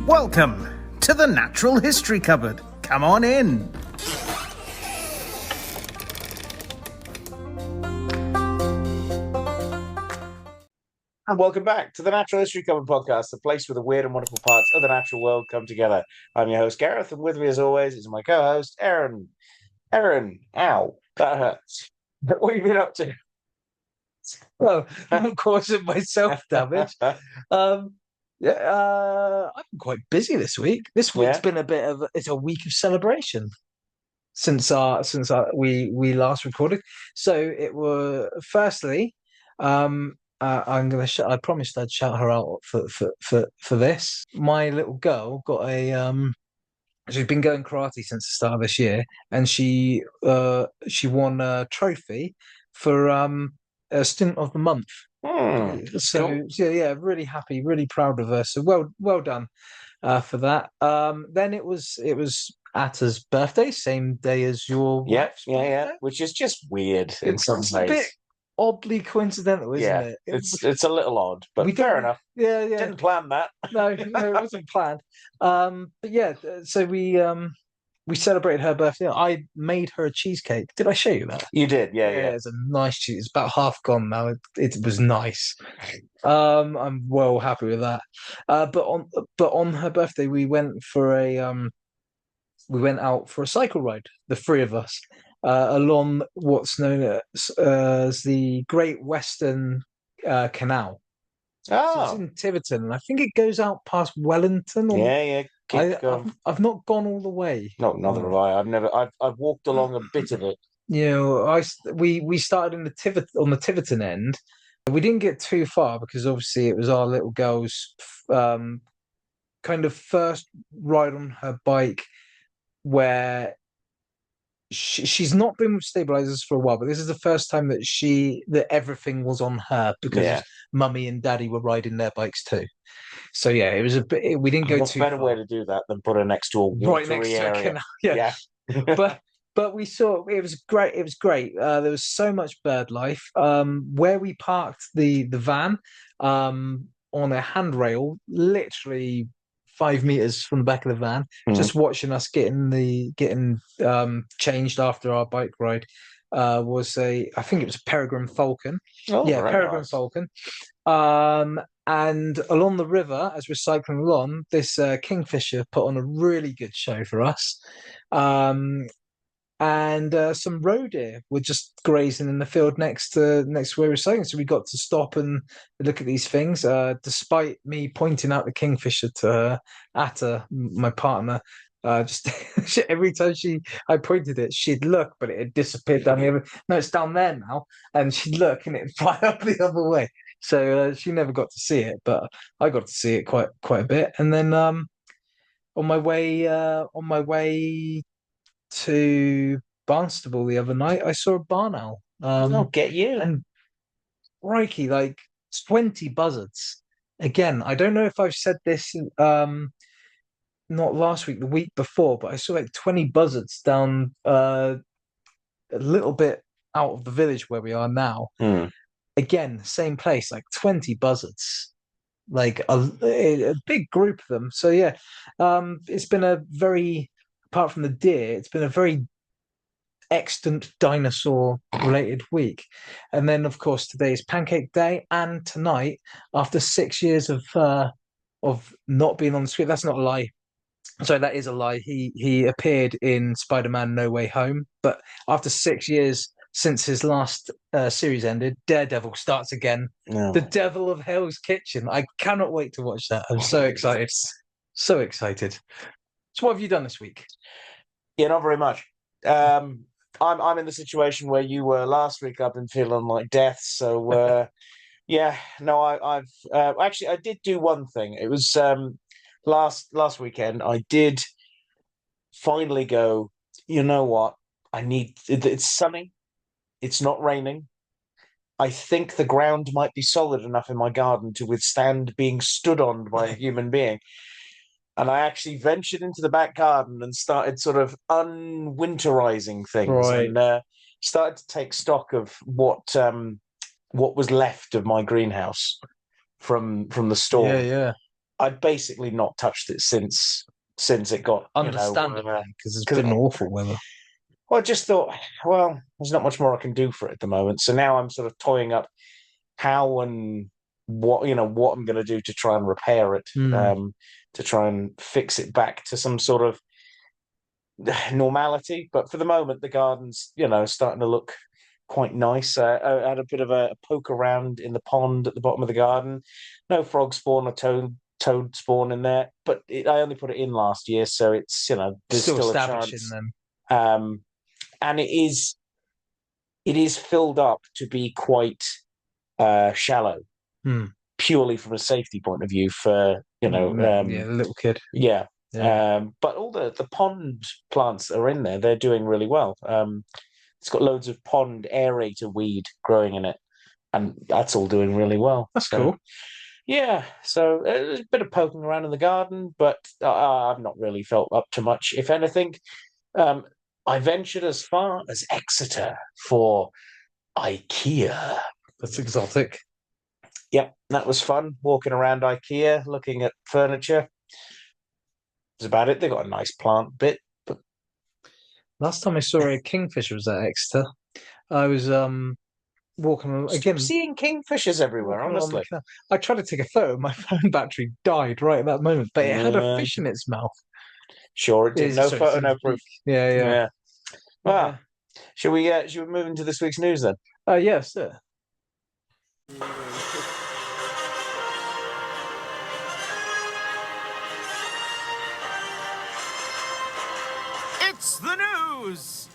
Welcome to the Natural History Cupboard. Come on in. And welcome back to the Natural History Cupboard podcast, the place where the weird and wonderful parts of the natural world come together. I'm your host, Gareth, and with me, as always, is my co-host, Aaron. Aaron, ow, that hurts. What have you been up to? Well, I'm not causing myself damage. I'm quite busy this week. This week's been it's a week of celebration since we last recorded. So it was firstly, I promised I'd shout her out for this. My little girl got she's been going karate since the start of this year, and she won a trophy for a student of the month. So cool. yeah, really happy, really proud of her. So well done for that. Then it was Atta's birthday, same day as your wife's birthday. Which is just weird in some ways. A bit oddly coincidental, isn't it? It's a little odd, but fair enough. Yeah. Didn't plan that. No, it wasn't planned. But yeah, so we celebrated her birthday. I made her a cheesecake. Did I show you that? You did, yeah. It's a nice cheese. It's about half gone now. It was nice. I'm well happy with that. But on her birthday, we went out for a cycle ride, the three of us, along what's known as the Great Western Canal. So it's in Tiverton, and I think it goes out past Wellington. I've not gone all the way. No, neither have I. I've walked along a bit of it. We started on the Tiverton end. We didn't get too far because obviously it was our little girl's kind of first ride on her bike, where she's not been with stabilizers for a while, but this is the first time that everything was on her because mummy and daddy were riding their bikes too. So yeah, it was a bit. We didn't go too far. Better way to do that than put her next to a watery area. Yeah. But we saw it was great. It was great. There was so much bird life. Where we parked the van on a handrail, literally 5 meters from the back of the van, just watching us getting changed after our bike ride. I think it was a peregrine falcon. Peregrine falcon. And along the river, as we're cycling along, this kingfisher put on a really good show for us. And some roe deer were just grazing in the field next to where we were cycling. So we got to stop and look at these things. Despite me pointing out the kingfisher to her, Atta, my partner, just every time I pointed it, she'd look, but it had disappeared down the other. No, it's down there now, and she'd look, and it'd fly up the other way. So she never got to see it, but I got to see it quite a bit. And then on my way to Barnstable the other night, I saw a barn owl. I'll get you. And crikey, like 20 buzzards. Again, I don't know if I've said this not last week, the week before, but I saw like 20 buzzards down a little bit out of the village where we are now. Again, same place, like 20 buzzards. Like a big group of them. So yeah, it's been apart from the deer, it's been a very extant dinosaur related week. And then of course today is Pancake Day, and tonight, after 6 years of not being on the screen, that's not a lie. Sorry, that is a lie. He appeared in Spider-Man No Way Home, but after 6 years since his last series ended, Daredevil starts again. The Devil of Hell's Kitchen. I cannot wait to watch that. I'm so excited. So excited. So what have you done this week? Yeah, not very much. I'm in the situation where you were last week. I've been feeling like death. So I've actually I did do one thing. It was last weekend. I did finally go, you know what? It's sunny. It's not raining. I think the ground might be solid enough in my garden to withstand being stood on by a human being. And I actually ventured into the back garden and started sort of unwinterizing things, and started to take stock of what was left of my greenhouse from the storm. I've basically not touched it since it got, Understandably, because it's 'cause been awful weather. well, I just thought, well, there's not much more I can do for it at the moment. So now I'm sort of toying up how and what I'm going to do to try and repair it, to try and fix it back to some sort of normality. But for the moment, the garden's starting to look quite nice. I had a bit of a poke around in the pond at the bottom of the garden. No frog spawn or toad spawn in there, but I only put it in last year, so it's there's Still still a establishing chance. them. And it is filled up to be quite shallow, purely from a safety point of view for yeah, the little kid. yeah. Yeah. But all the pond plants that are in there, they're doing really well. It's got loads of pond aerator weed growing in it, and that's all doing really well. That's cool. Yeah, so there's a bit of poking around in the garden, but I've not really felt up to much. If anything, I ventured as far as Exeter for IKEA. That's exotic. Yep, that was fun, walking around IKEA, looking at furniture. That's about it. They got a nice plant bit. But last time I saw a kingfisher was at Exeter. I was walking again. Seeing kingfishers everywhere, honestly. I tried to take a photo. My phone battery died right at that moment, but it had a fish in its mouth. Sure, it did. No photo, no proof. Yeah. Well, should we move into this week's news then? Yes, sir. It's the news!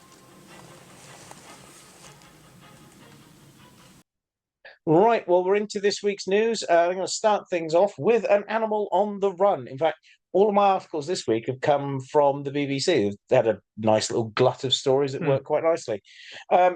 Right, well, we're into this week's news. I'm going to start things off with an animal on the run. In fact, all of my articles this week have come from the BBC. They had a nice little glut of stories that work quite nicely.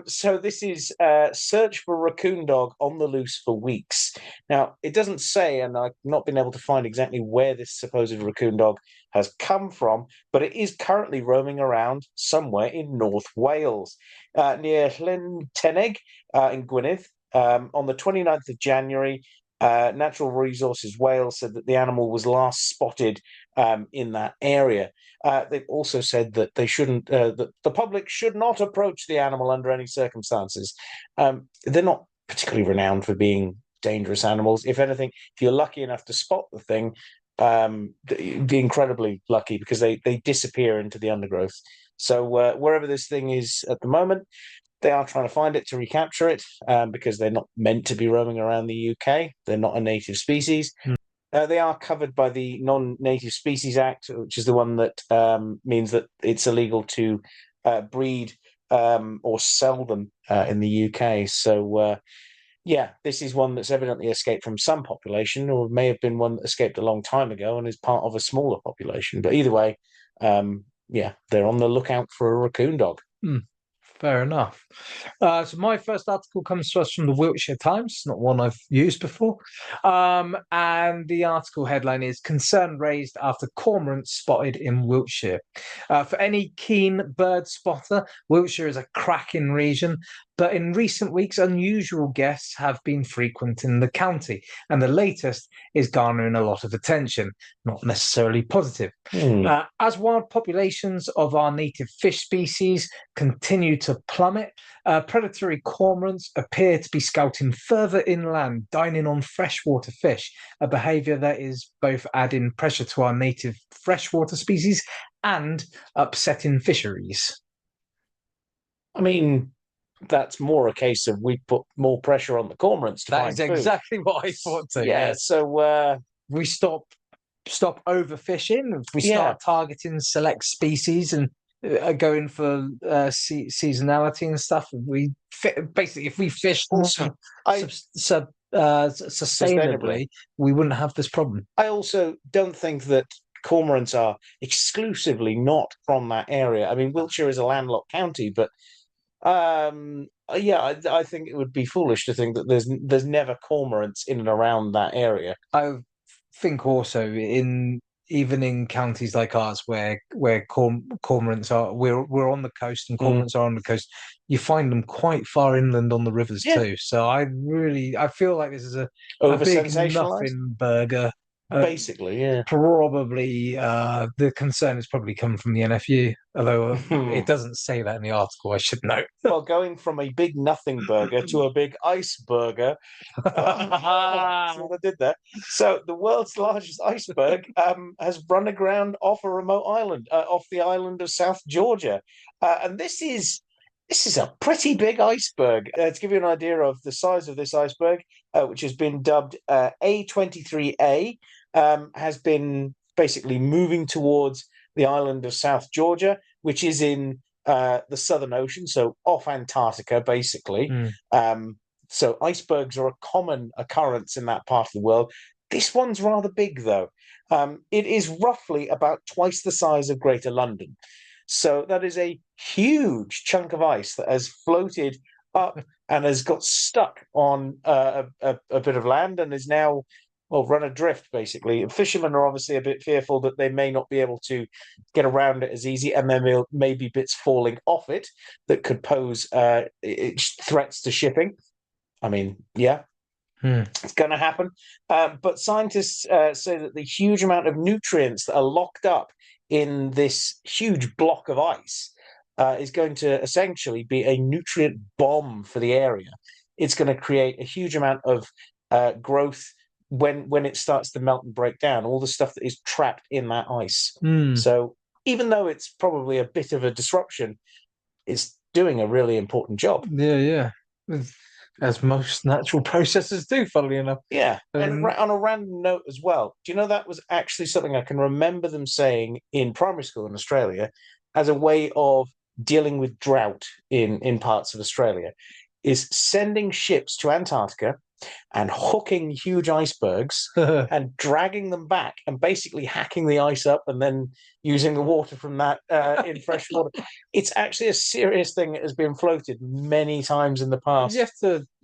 So this is search for raccoon dog on the loose for weeks. Now, it doesn't say, and I've not been able to find exactly where this supposed raccoon dog has come from, but it is currently roaming around somewhere in North Wales, near Llyn Teneg in Gwynedd. On the 29th of January, Natural Resources Wales said that the animal was last spotted in that area. They've also said that they shouldn't, that the public should not approach the animal under any circumstances. They're not particularly renowned for being dangerous animals. If anything, if you're lucky enough to spot the thing, be incredibly lucky because they disappear into the undergrowth. So wherever this thing is at the moment, they are trying to find it to recapture it because they're not meant to be roaming around the UK. They're not a native species. They are covered by the Non-Native Species Act, which is the one that means that it's illegal to breed or sell them in the UK. So, this is one that's evidently escaped from some population, or may have been one that escaped a long time ago and is part of a smaller population. But either way, they're on the lookout for a raccoon dog. Fair enough. So my first article comes to us from the Wiltshire Times, not one I've used before. And the article headline is Concern Raised After Cormorant Spotted in Wiltshire. For any keen bird spotter, Wiltshire is a cracking region, but in recent weeks, unusual guests have been frequent in the county, and the latest is garnering a lot of attention, not necessarily positive. As wild populations of our native fish species continue to plummet, predatory cormorants appear to be scouting further inland, dining on freshwater fish, a behaviour that is both adding pressure to our native freshwater species and upsetting fisheries. I mean, that's more a case of we put more pressure on the cormorants to find food. That is exactly what I thought too. Yeah, so we stop overfishing. If we start targeting select species and going for seasonality and stuff, basically if we fish sustainably, we wouldn't have this problem. I also don't think that cormorants are exclusively not from that area. I mean, Wiltshire is a landlocked county, but I think it would be foolish to think that there's never cormorants in and around that area. I think also even in counties like ours where cormorants are, we're on the coast and cormorants are on the coast, you find them quite far inland on the rivers too. So I feel like this is a big nothing burger Basically, yeah. Probably the concern has probably come from the NFU, although it doesn't say that in the article. I should know. Well, going from a big nothing burger to a big ice burger. That's what I did there. So the world's largest iceberg has run aground off a remote island, off the island of South Georgia, and this is a pretty big iceberg. To give you an idea of the size of this iceberg, which has been dubbed A23A, has been basically moving towards the island of South Georgia, which is in the Southern Ocean, so off Antarctica, basically. So icebergs are a common occurrence in that part of the world. This one's rather big, though. It is roughly about twice the size of Greater London. So that is a huge chunk of ice that has floated up and has got stuck on a bit of land and is now, well, run adrift, basically. Fishermen are obviously a bit fearful that they may not be able to get around it as easy, and there may be bits falling off it that could pose threats to shipping. I mean, yeah, it's going to happen. But scientists say that the huge amount of nutrients that are locked up in this huge block of ice is going to essentially be a nutrient bomb for the area. It's going to create a huge amount of growth when it starts to melt and break down, all the stuff that is trapped in that ice. So even though it's probably a bit of a disruption, it's doing a really important job. Yeah. As most natural processes do, funnily enough. Yeah, and on a random note as well, do you know that was actually something I can remember them saying in primary school in Australia as a way of dealing with drought in parts of Australia, is sending ships to Antarctica and hooking huge icebergs and dragging them back and basically hacking the ice up and then using the water from that in fresh water. It's actually a serious thing that has been floated many times in the past. You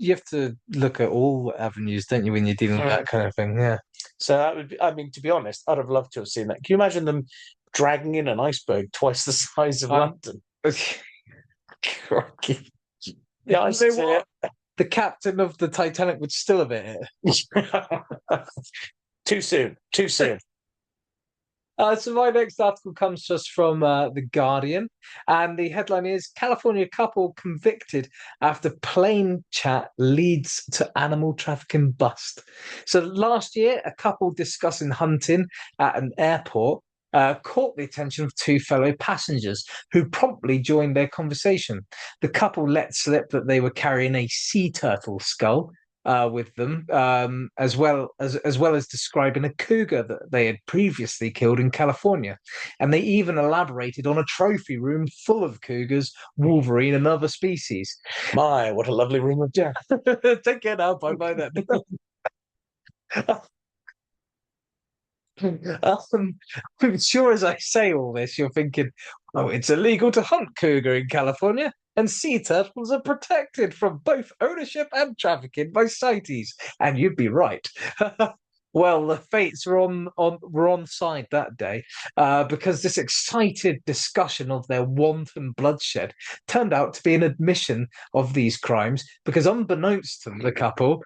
have to look at all avenues, don't you, when you're dealing with that kind of thing? Yeah. So that would be, I mean, to be honest, I'd have loved to have seen that. Can you imagine them dragging in an iceberg twice the size of London? Yeah, I see it. The captain of the Titanic would still have it. Too soon. So my next article comes to us from The Guardian, and the headline is California couple convicted after plane chat leads to animal trafficking bust. So last year, a couple discussing hunting at an airport caught the attention of two fellow passengers who promptly joined their conversation. The couple let slip that they were carrying a sea turtle skull with them, as well as describing a cougar that they had previously killed in California. And they even elaborated on a trophy room full of cougars, wolverine, and other species. My, what a lovely room of death. Take it out, bye bye then. Sure, as I say all this, you're thinking, oh, it's illegal to hunt cougar in California, and sea turtles are protected from both ownership and trafficking by CITES. And you'd be right. Well, the fates were on side that day because this excited discussion of their wanton bloodshed turned out to be an admission of these crimes because, unbeknownst to the couple,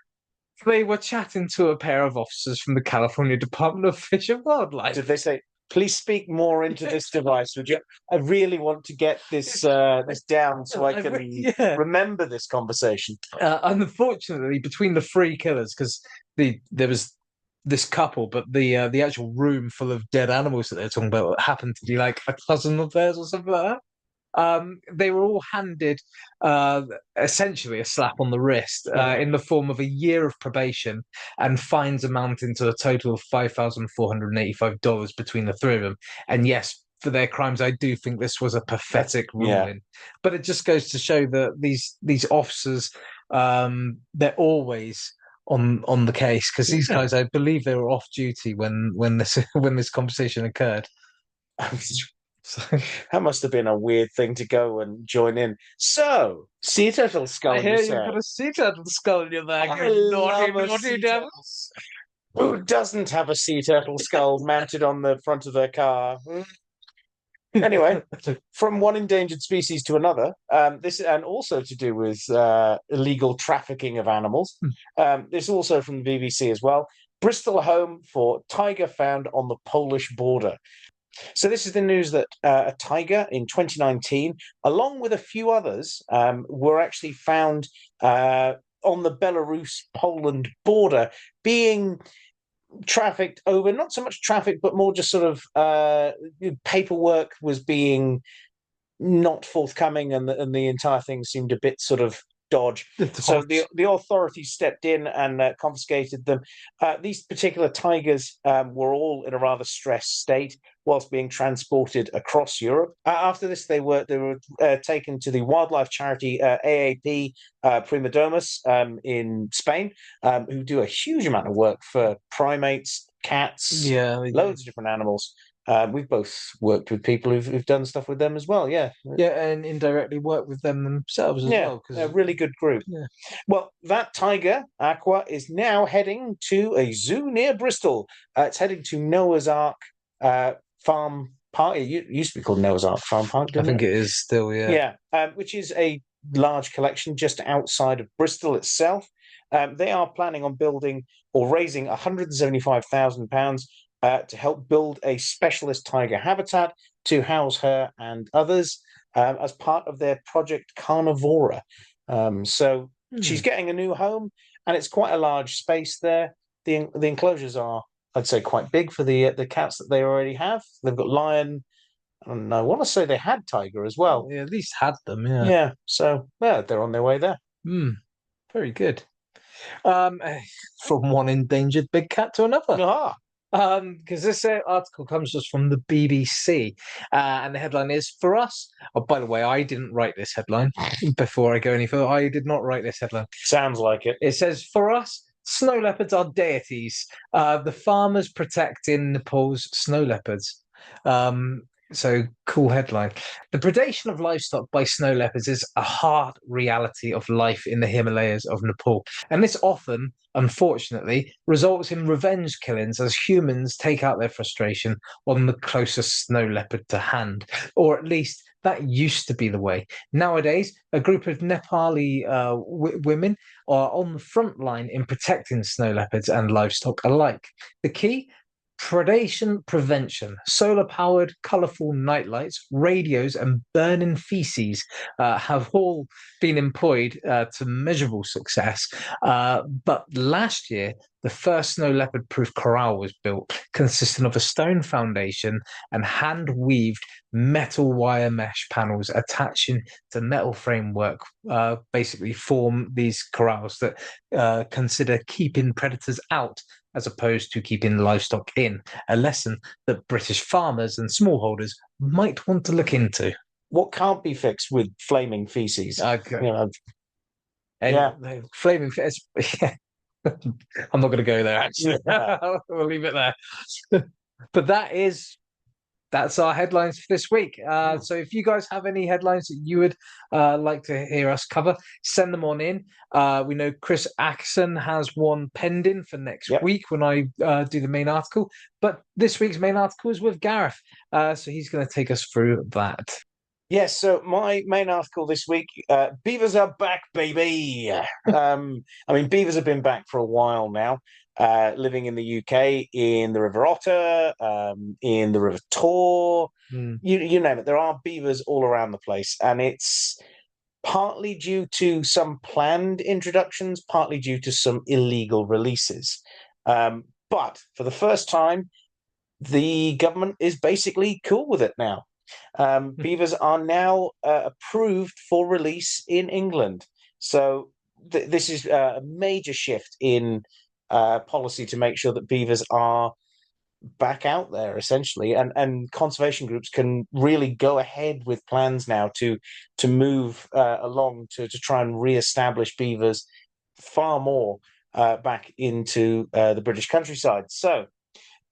they were chatting to a pair of officers from the California Department of Fish and Wildlife. Did they say, please speak more into this device, would you? I really want to get this down so I can remember this conversation. Unfortunately, between the three killers, because there was this couple, but the actual room full of dead animals that they're talking about happened to be like a cousin of theirs or something like that. They were all handed essentially a slap on the wrist in the form of a year of probation and fines amounting to a total of $5,485 between the three of them. And yes, for their crimes, I do think this was a pathetic ruling. But it just goes to show that these officers, they're always on the case, because these guys, I believe, they were off duty when this conversation occurred. That must have been a weird thing to go and join in. So, sea turtle skull. I hear you've got a sea turtle skull in your bag. I love naughty devils. Who doesn't have a sea turtle skull mounted on the front of their car? Anyway, from one endangered species to another, this and also to do with illegal trafficking of animals. This also from the BBC as well. Bristol home for tiger found on the Polish border. So this is the news that a tiger in 2019, along with a few others, were actually found on the Belarus-Poland border, being trafficked over, not so much traffic, but more just sort of paperwork was being not forthcoming, and the entire thing seemed a bit sort of dodge. So the authorities stepped in and confiscated them. These particular tigers were all in a rather stressed state whilst being transported across Europe. After this, they were taken to the wildlife charity AAP Prima Domus in Spain, who do a huge amount of work for primates, cats, loads of different animals. We've both worked with people who've done stuff with them as well. Yeah, and indirectly work with them themselves as well. Because a really good group. Yeah. Well, that tiger, Aqua, is now heading to a zoo near Bristol. It's heading to Noah's Ark Farm Park. It used to be called Noah's Ark Farm Park, didn't it? I think it is still, yeah. Yeah, which is a large collection just outside of Bristol itself. They are planning on building or raising £175,000 to help build a specialist tiger habitat to house her and others as part of their Project Carnivora. So she's getting a new home, and it's quite a large space there. The enclosures are, I'd say, quite big for the cats that they already have. They've got lion, and I want to say they had tiger as well. Yeah, at least had them, yeah. Yeah, so yeah, they're on their way there. Very good. From one endangered big cat to another. Because this article comes just from the BBC, and the headline is, "For us." Oh, by the way, I didn't write this headline. Before I go any further, I did not write this headline. Sounds like it. It says, "For us, snow leopards are deities. The farmers protecting Nepal's snow leopards." So cool headline. The predation of livestock by snow leopards is a hard reality of life in the Himalayas of Nepal. And this often, unfortunately, results in revenge killings as humans take out their frustration on the closest snow leopard to hand. Or at least that used to be the way. Nowadays, a group of Nepali women are on the front line in protecting snow leopards and livestock alike. The key? Predation prevention. Solar-powered, colourful nightlights, radios, and burning feces have all been employed to measurable success. But last year, the first snow leopard-proof corral was built, consisting of a stone foundation and hand-weaved metal wire mesh panels attaching to metal framework. Basically, form these corrals that consider keeping predators out as opposed to keeping livestock in, a lesson that British farmers and smallholders might want to look into. What can't be fixed with flaming feces? Flaming feces. I'm not going to go there, actually. We'll leave it there. But that's our headlines for this week. So if you guys have any headlines that you would like to hear us cover, send them on in. We know Chris Axon has one pending for next week when I do the main article. But this week's main article is with Gareth. So he's going to take us through that. Yes, so my main article this week, beavers are back, baby. Beavers have been back for a while now. Living in the UK, in the River Otter, in the River Tor, you name it. There are beavers all around the place, and it's partly due to some planned introductions, partly due to some illegal releases. But for the first time, the government is basically cool with it now. Beavers are now approved for release in England. So this is a major shift in policy to make sure that beavers are back out there, essentially, and conservation groups can really go ahead with plans now to move along to try and re-establish beavers far more back into the British countryside. So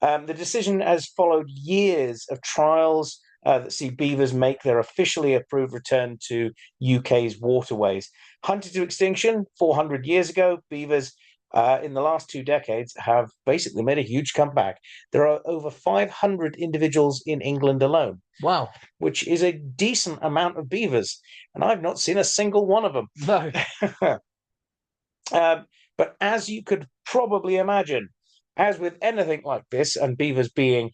the decision has followed years of trials that see beavers make their officially approved return to UK's waterways. Hunted to extinction 400 years ago, beavers in the last 2 decades have basically made a huge comeback. There are over 500 individuals in England alone. Wow. Which is a decent amount of beavers. And I've not seen a single one of them. No. But as you could probably imagine, As with anything like this, and beavers being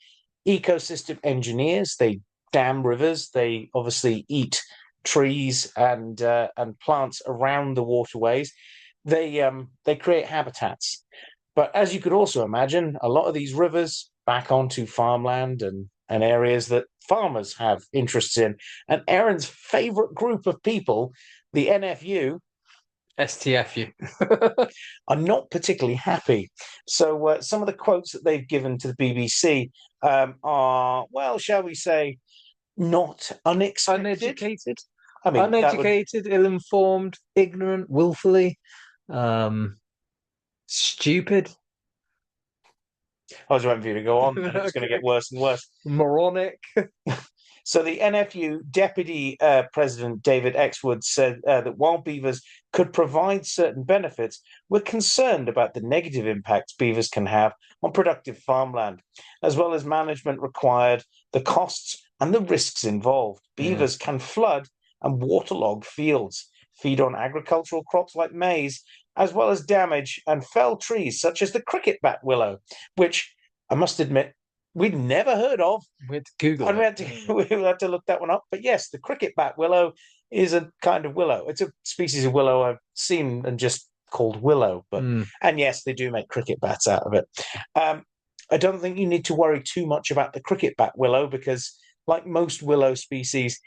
ecosystem engineers, they dam rivers, they obviously eat trees and plants around the waterways. They create habitats. But as you could also imagine, a lot of these rivers back onto farmland and areas that farmers have interests in. And Aaron's favorite group of people, the NFU, STFU. are not particularly happy. So some of the quotes that they've given to the BBC are, well, shall we say, not unexpected. Uneducated. I mean, Uneducated, ill-informed, ignorant, willfully, stupid, I was waiting for you to go on. And it's going to get worse and worse. moronic. So the NFU Deputy President David Exwood said that while beavers could provide certain benefits, we're concerned about the negative impacts beavers can have on productive farmland, as well as management required, the costs and the risks involved. Beavers can flood and waterlog fields, feed on agricultural crops like maize, as well as damage and fell trees such as the cricket bat willow, which I must admit we'd never heard of. We had to Google And it. we had to look that one up. But yes, the cricket bat willow is a kind of willow. It's a species of willow I've seen and just called willow. But and yes, they do make cricket bats out of it. I don't think you need to worry too much about the cricket bat willow because, like most willow species,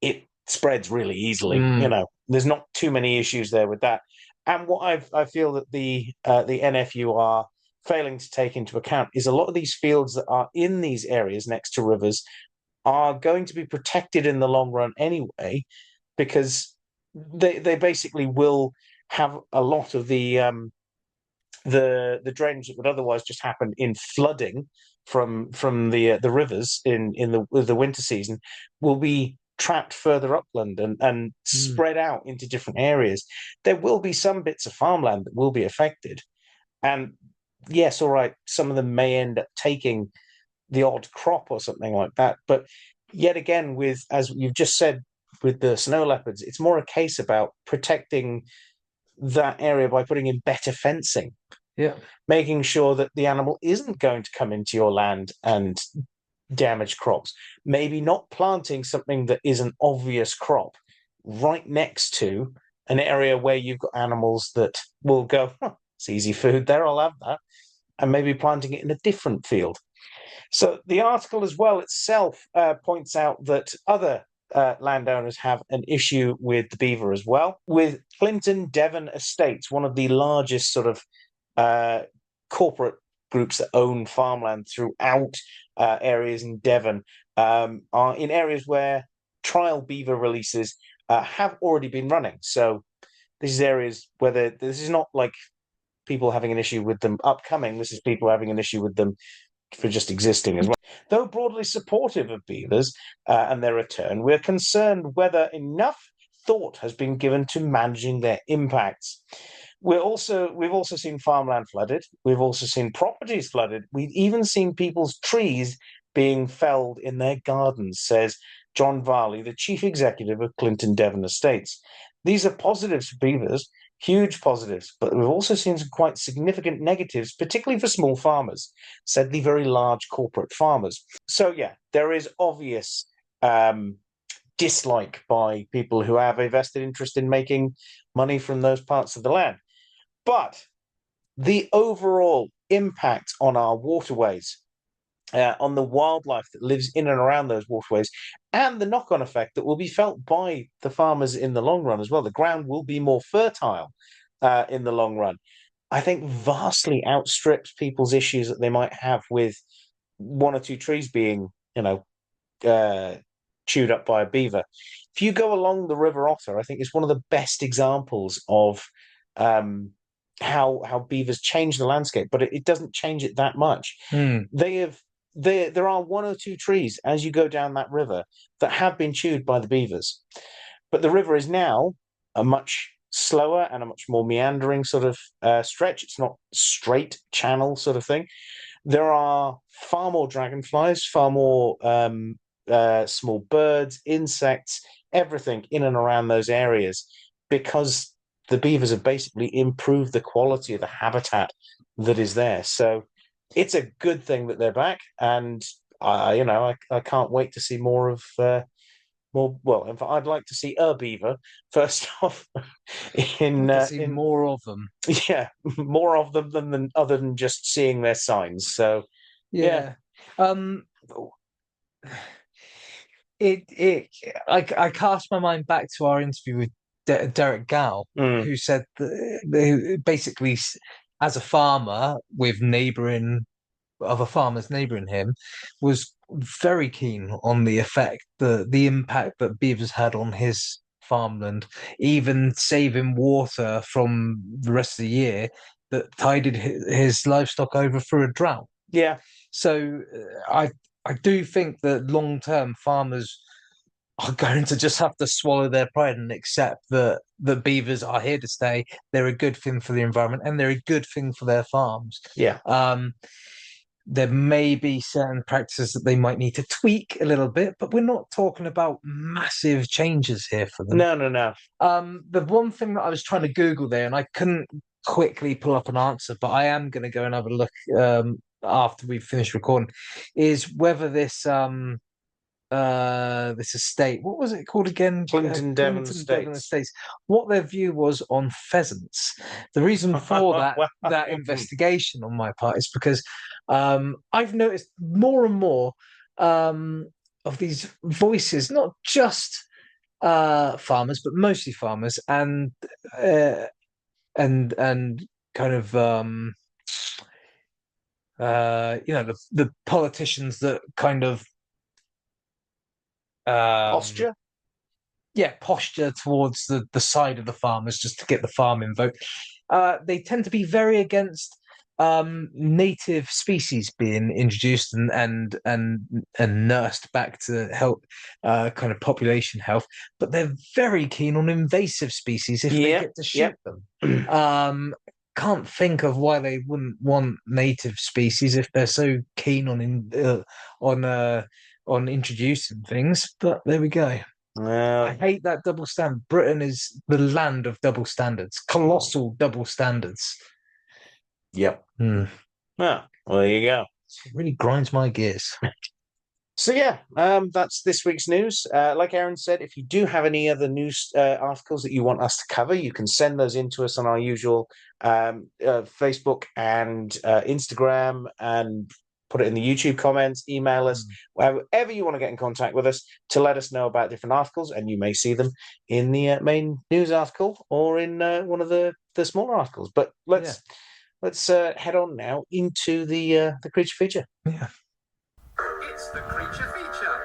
it spreads really easily. You know, there's not too many issues there with that. And what I feel that the NFU are failing to take into account is a lot of these fields that are in these areas next to rivers are going to be protected in the long run anyway, because they basically will have a lot of the drainage that would otherwise just happen in flooding from the rivers in the winter season will be trapped further upland and spread out into different areas. There will be some bits of farmland that will be affected, and yes, all right, some of them may end up taking the odd crop or something like that. But yet again, with, as you've just said, with the snow leopards, it's more a case about protecting that area by putting in better fencing. Yeah. Making sure that the animal isn't going to come into your land and damage crops. Maybe not planting something that is an obvious crop right next to an area where you've got animals that will go, huh, it's easy food there, I'll have that, and maybe planting it in a different field. So the article as well itself points out that other landowners have an issue with the beaver as well. With Clinton Devon Estates, one of the largest sort of corporate groups that own farmland throughout areas in Devon, are in areas where trial beaver releases have already been running. So this is areas where this is not like people having an issue with them upcoming. This is people having an issue with them for just existing as well. Though broadly supportive of beavers and their return, we're concerned whether enough thought has been given to managing their impacts. We've also seen farmland flooded. We've also seen properties flooded. We've even seen people's trees being felled in their gardens, says John Varley, the chief executive of Clinton Devon Estates. These are positives for beavers, huge positives, but we've also seen some quite significant negatives, particularly for small farmers, said the very large corporate farmers. So yeah, there is obvious dislike by people who have a vested interest in making money from those parts of the land. But the overall impact on our waterways, on the wildlife that lives in and around those waterways, and the knock-on effect that will be felt by the farmers in the long run as well. The ground will be more fertile in the long run. I think vastly outstrips people's issues that they might have with one or two trees being, chewed up by a beaver. If you go along the River Otter, I think it's one of the best examples of how beavers change the landscape, but it doesn't change it that much. There are one or two trees as you go down that river that have been chewed by the beavers, but the river is now a much slower and a much more meandering sort of stretch. It's not straight channel sort of thing. There are far more dragonflies, far more small birds, insects, everything in and around those areas, because the beavers have basically improved the quality of the habitat that is there. So it's a good thing that they're back, and I can't wait to see more of more. Well, in fact, I'd like to see a beaver first off. To see more of them. Yeah, more of them than other than just seeing their signs. So Yeah. I cast my mind back to our interview with Derek Gow, mm, who said that, who basically, as a farmer with neighbouring other farmers neighbouring him, was very keen on the effect, the impact that beavers had on his farmland, even saving water from the rest of the year that tided his livestock over through a drought. yeah, So I do think that long term farmers are going to just have to swallow their pride and accept that the beavers are here to stay. They're a good thing for the environment and they're a good thing for their farms. yeah. There may be certain practices that they might need to tweak a little bit, but we're not talking about massive changes here for them. No. The one thing that I was trying to Google there, and I couldn't quickly pull up an answer, but I am going to go and have a look after we've finished recording, is whether this estate, what was it called again? Clinton Devon Estates. What their view was on pheasants. The reason for that investigation on my part is because I've noticed more and more of these voices, not just farmers, but mostly farmers, and kind of the politicians that kind of Posture? Yeah, posture towards the side of the farmers just to get the farming vote. They tend to be very against native species being introduced and nursed back to help kind of population health, but they're very keen on invasive species if they get to shoot them. Can't think of why they wouldn't want native species if they're so keen on introducing things, but there we go. I hate that double standard. Britain is the land of double standards, colossal double standards. Yep. Well, there you go. It really grinds my gears. So yeah, that's this week's news. Like Aaron said, if you do have any other news articles that you want us to cover, you can send those in to us on our usual Facebook and Instagram, and put it in the YouTube comments, email us, wherever you want to get in contact with us to let us know about different articles, and you may see them in the main news article or in one of the smaller articles. But let's head on now into the creature feature. Yeah. It's the creature feature.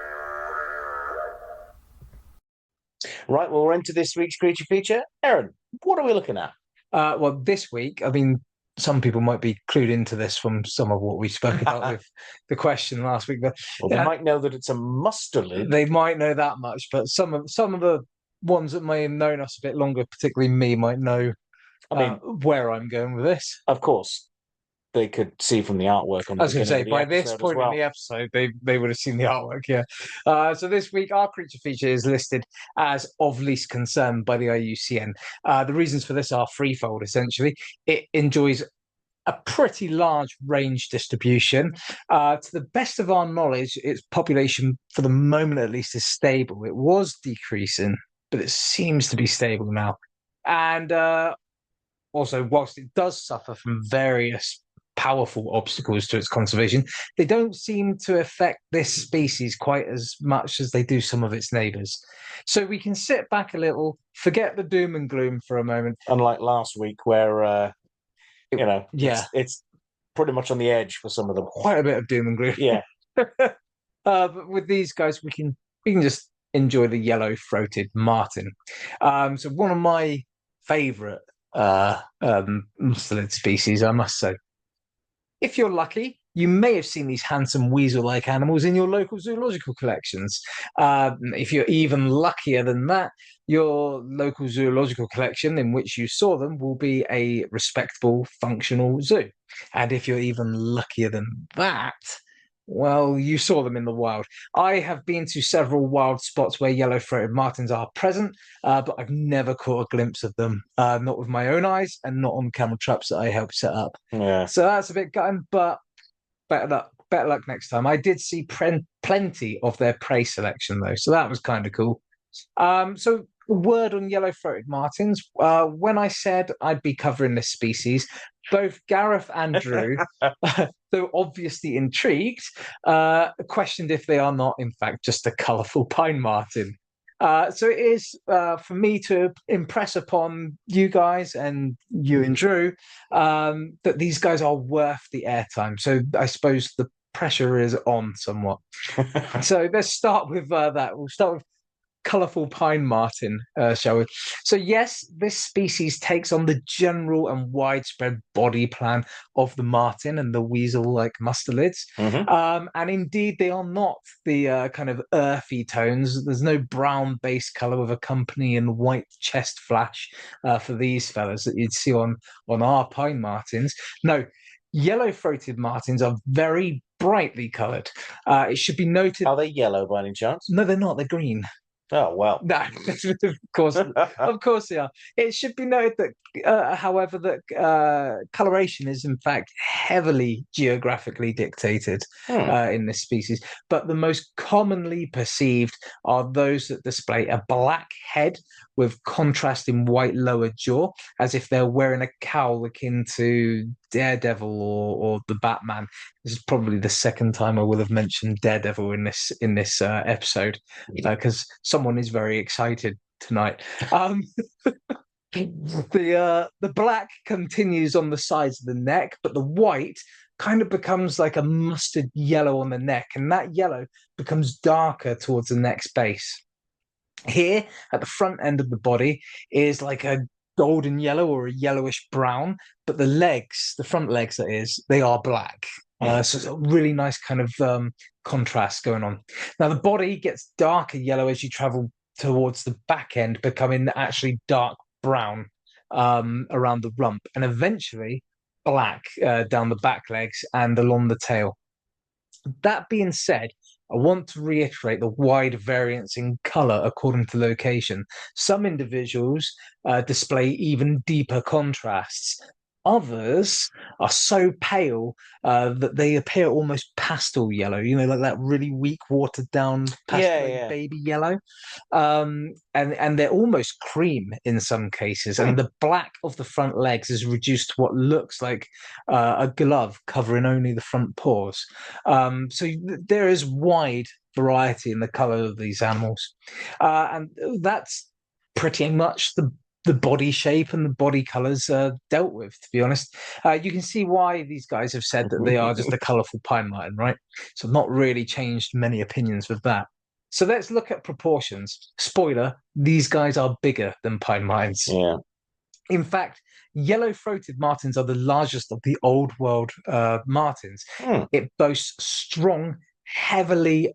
Right, well, we're into this week's creature feature. Aaron, what are we looking at? Well, this week, I mean, some people might be clued into this from some of what we spoke about with the question last week. But they might know that it's a mustelid. They might know that much, but some of the ones that may have known us a bit longer, particularly me, might know. I mean, where I'm going with this. Of course, they could see from the artwork on the I was going to say, by this point in the episode, they would have seen the artwork, yeah. So this week, our creature feature is listed as of least concern by the IUCN. The reasons for this are threefold, essentially. It enjoys a pretty large range distribution. To the best of our knowledge, its population, for the moment at least, is stable. It was decreasing, but it seems to be stable now. And also, whilst it does suffer from various powerful obstacles to its conservation, they don't seem to affect this species quite as much as they do some of its neighbours. So we can sit back a little, forget the doom and gloom for a moment. Unlike last week, where it's pretty much on the edge for some of them. Quite a bit of doom and gloom. Yeah. But with these guys, we can just enjoy the yellow-throated marten. So one of my favourite mustelid species, I must say. If you're lucky, you may have seen these handsome weasel-like animals in your local zoological collections. If you're even luckier than that, your local zoological collection in which you saw them will be a respectable, functional zoo. And if you're even luckier than that, Well, you saw them in the wild. I have been to several wild spots where yellow-throated martins are present, but I've never caught a glimpse of them, not with my own eyes and not on camera traps that I helped set up. Yeah. So that's a bit gutting, but better luck next time. I did see plenty of their prey selection though, so that was kind of cool. So a word on yellow-throated martins. When I said I'd be covering this species, both Gareth and Drew, though obviously intrigued, questioned if they are not, in fact, just a colourful pine marten. So it is for me to impress upon you guys and you and Drew that these guys are worth the airtime. So I suppose the pressure is on somewhat. So let's start with that. We'll start with colourful pine marten, shall we? So yes, this species takes on the general and widespread body plan of the marten and the weasel-like mustelids. And indeed, they are not the kind of earthy tones. There's no brown base colour with accompanying white chest flash for these fellas that you'd see on our pine martens. No, yellow-throated martens are very brightly coloured. It should be noted. Are they yellow by any chance? No, they're not. They're green. Oh, well. No, of course they are. It should be noted that, however, that coloration is in fact heavily geographically dictated in this species. But the most commonly perceived are those that display a black head with contrasting white lower jaw, as if they're wearing a cowl akin to Daredevil or the Batman. This is probably the second time I will have mentioned Daredevil in this episode, because someone is very excited tonight. The black continues on the sides of the neck, but the white kind of becomes like a mustard yellow on the neck, and that yellow becomes darker towards the neck's base. Here at the front end of the body is like a golden yellow or a yellowish brown, but the legs, the front legs that is, they are black. So it's a really nice kind of contrast going on. Now the body gets darker yellow as you travel towards the back end, becoming actually dark brown around the rump, and eventually black down the back legs and along the tail. That being said, I want to reiterate the wide variance in colour according to location. Some individuals display even deeper contrasts. Others are so pale that they appear almost pastel yellow, like that really weak, watered down pastel baby yellow. And they're almost cream in some cases. And the black of the front legs is reduced to what looks like a glove covering only the front paws. So there is wide variety in the colour of these animals. And that's pretty much the body shape and the body colors dealt with, to be honest. You can see why these guys have said that they are just a colorful pine marten, right? So not really changed many opinions with that. So let's look at proportions. Spoiler, these guys are bigger than pine martens. Yeah. In fact, yellow-throated martens are the largest of the old world martens. It boasts strong, heavily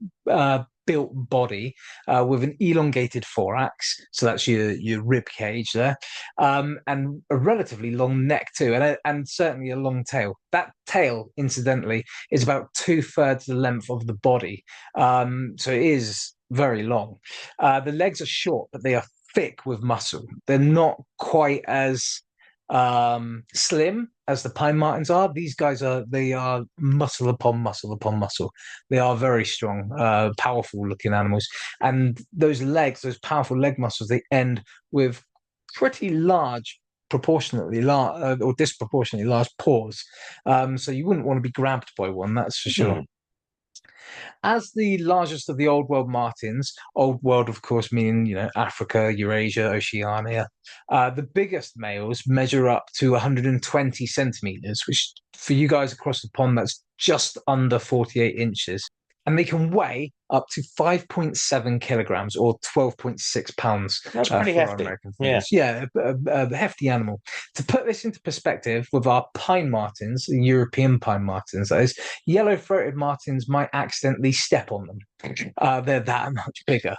built body with an elongated thorax, so that's your rib cage there, and a relatively long neck too, and certainly a long tail. That tail, incidentally, is about 2/3 the length of the body, so it is very long. The legs are short, but they are thick with muscle. They're not quite as slim as the pine martens are. These guys are muscle upon muscle upon muscle. They are very strong, powerful looking animals, and those legs, those powerful leg muscles, they end with pretty large, proportionately large or disproportionately large paws. So you wouldn't want to be grabbed by one, that's for sure. As the largest of the old world martens, old world of course meaning Africa, Eurasia, Oceania, the biggest males measure up to 120 centimeters, which for you guys across the pond, that's just under 48 inches. And they can weigh up to 5.7 kilograms or 12.6 pounds. That's pretty hefty. Yeah, a hefty animal. To put this into perspective with our pine martens, the European pine martens, that is, yellow-throated martens might accidentally step on them. They're that much bigger.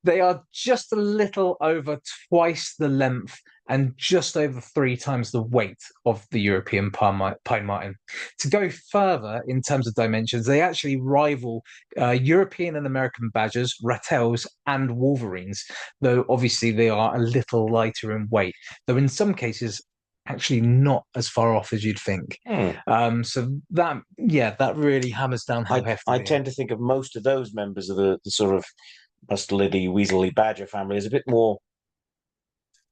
The They are just a little over twice the length and just over 3 times the weight of the European pine marten. To go further in terms of dimensions, they actually rival European and American badgers, rattels, and wolverines, though obviously they are a little lighter in weight, though in some cases, actually not as far off as you'd think. So that, yeah, that really hammers down how hefty I they are. tend to think of most of those members of the sort of mustelidae, weaselly badger family as a bit more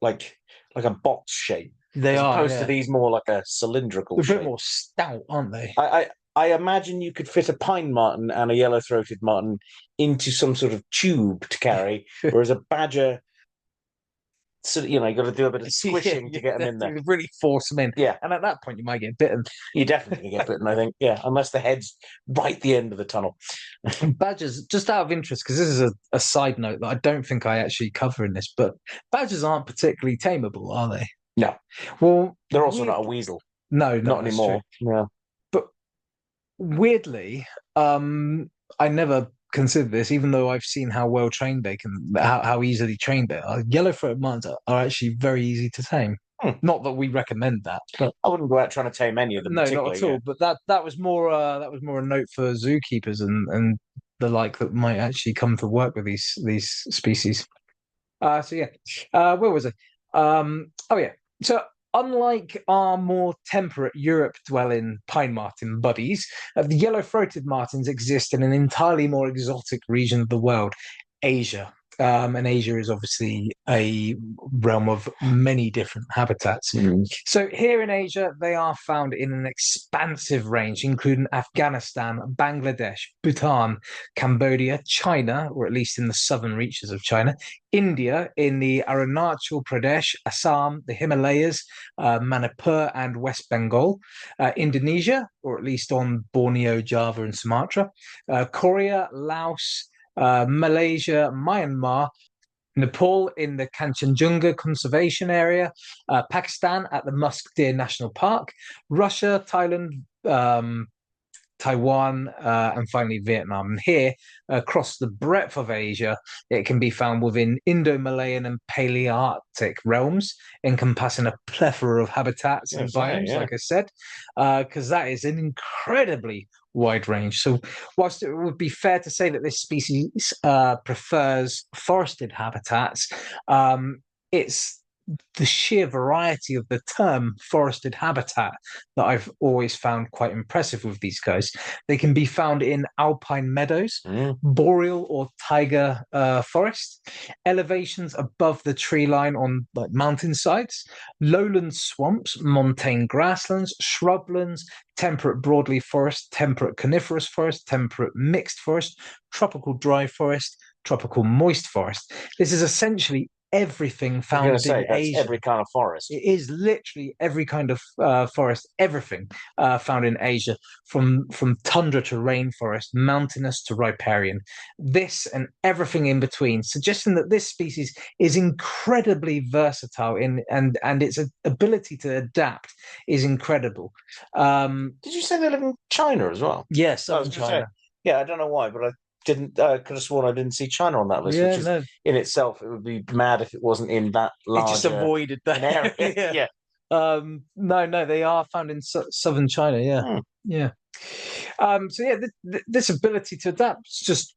like a box shape, They as are, opposed to yeah. these more like a cylindrical They're a shape. bit more stout, aren't they? I imagine you could fit a pine marten and a yellow-throated marten into some sort of tube to carry, whereas a badger, so you got to do a bit of squishing to get them in there. Really force them in. Yeah, And at that point, you might get bitten. you're definitely going to get bitten, I think. Yeah, unless the head's right at the end of the tunnel. Badgers, just out of interest, because this is a side note that I don't think I actually cover in this, but badgers aren't particularly tameable, are they? No. Well, they're also not a weasel. No, not anymore. Yeah. But weirdly, I never considered this, even though I've seen how well trained they can, how easily trained they are. Yellow-throated martens are actually very easy to tame. Not that we recommend that, but I wouldn't go out trying to tame any of them. No, not at all. But that was more a note for zookeepers and the like that might actually come to work with these species. So yeah, where was I? Oh yeah. So unlike our more temperate Europe-dwelling pine marten buddies, the yellow-throated martens exist in an entirely more exotic region of the world, Asia. And Asia is obviously a realm of many different habitats. So here in Asia, they are found in an expansive range, including Afghanistan, Bangladesh, Bhutan, Cambodia, China, or at least in the southern reaches of China, India, in the Arunachal Pradesh, Assam, the Himalayas, Manipur, and West Bengal, Indonesia, or at least on Borneo, Java, and Sumatra, Korea, Laos, Malaysia, Myanmar, Nepal in the Kanchenjunga Conservation Area, Pakistan at the Musk Deer National Park, Russia, Thailand, Taiwan, and finally Vietnam. And here, across the breadth of Asia, it can be found within Indo-Malayan and Palearctic realms, encompassing a plethora of habitats and biomes, like I said, because that is an incredibly wide range. So whilst it would be fair to say that this species prefers forested habitats, it's the sheer variety of the term forested habitat that I've always found quite impressive with these guys. They can be found in alpine meadows, boreal or taiga forest, elevations above the tree line on like mountainsides, lowland swamps, montane grasslands, shrublands, temperate broadleaf forest, temperate coniferous forest, temperate mixed forest, tropical dry forest, tropical moist forest. This is essentially everything found in Asia. Every kind of forest. It is literally every kind of forest, everything found in Asia, from tundra to rainforest, mountainous to riparian. This and everything in between, suggesting that this species is incredibly versatile and its ability to adapt is incredible. Did you say they live in China as well? Yes, in China. Yeah, I don't know why, but I could have sworn I didn't see China on that list, which is in itself, it would be mad if it wasn't in that large. It just avoided that area. No, they are found in southern China. Yeah. So yeah, this ability to adapt is just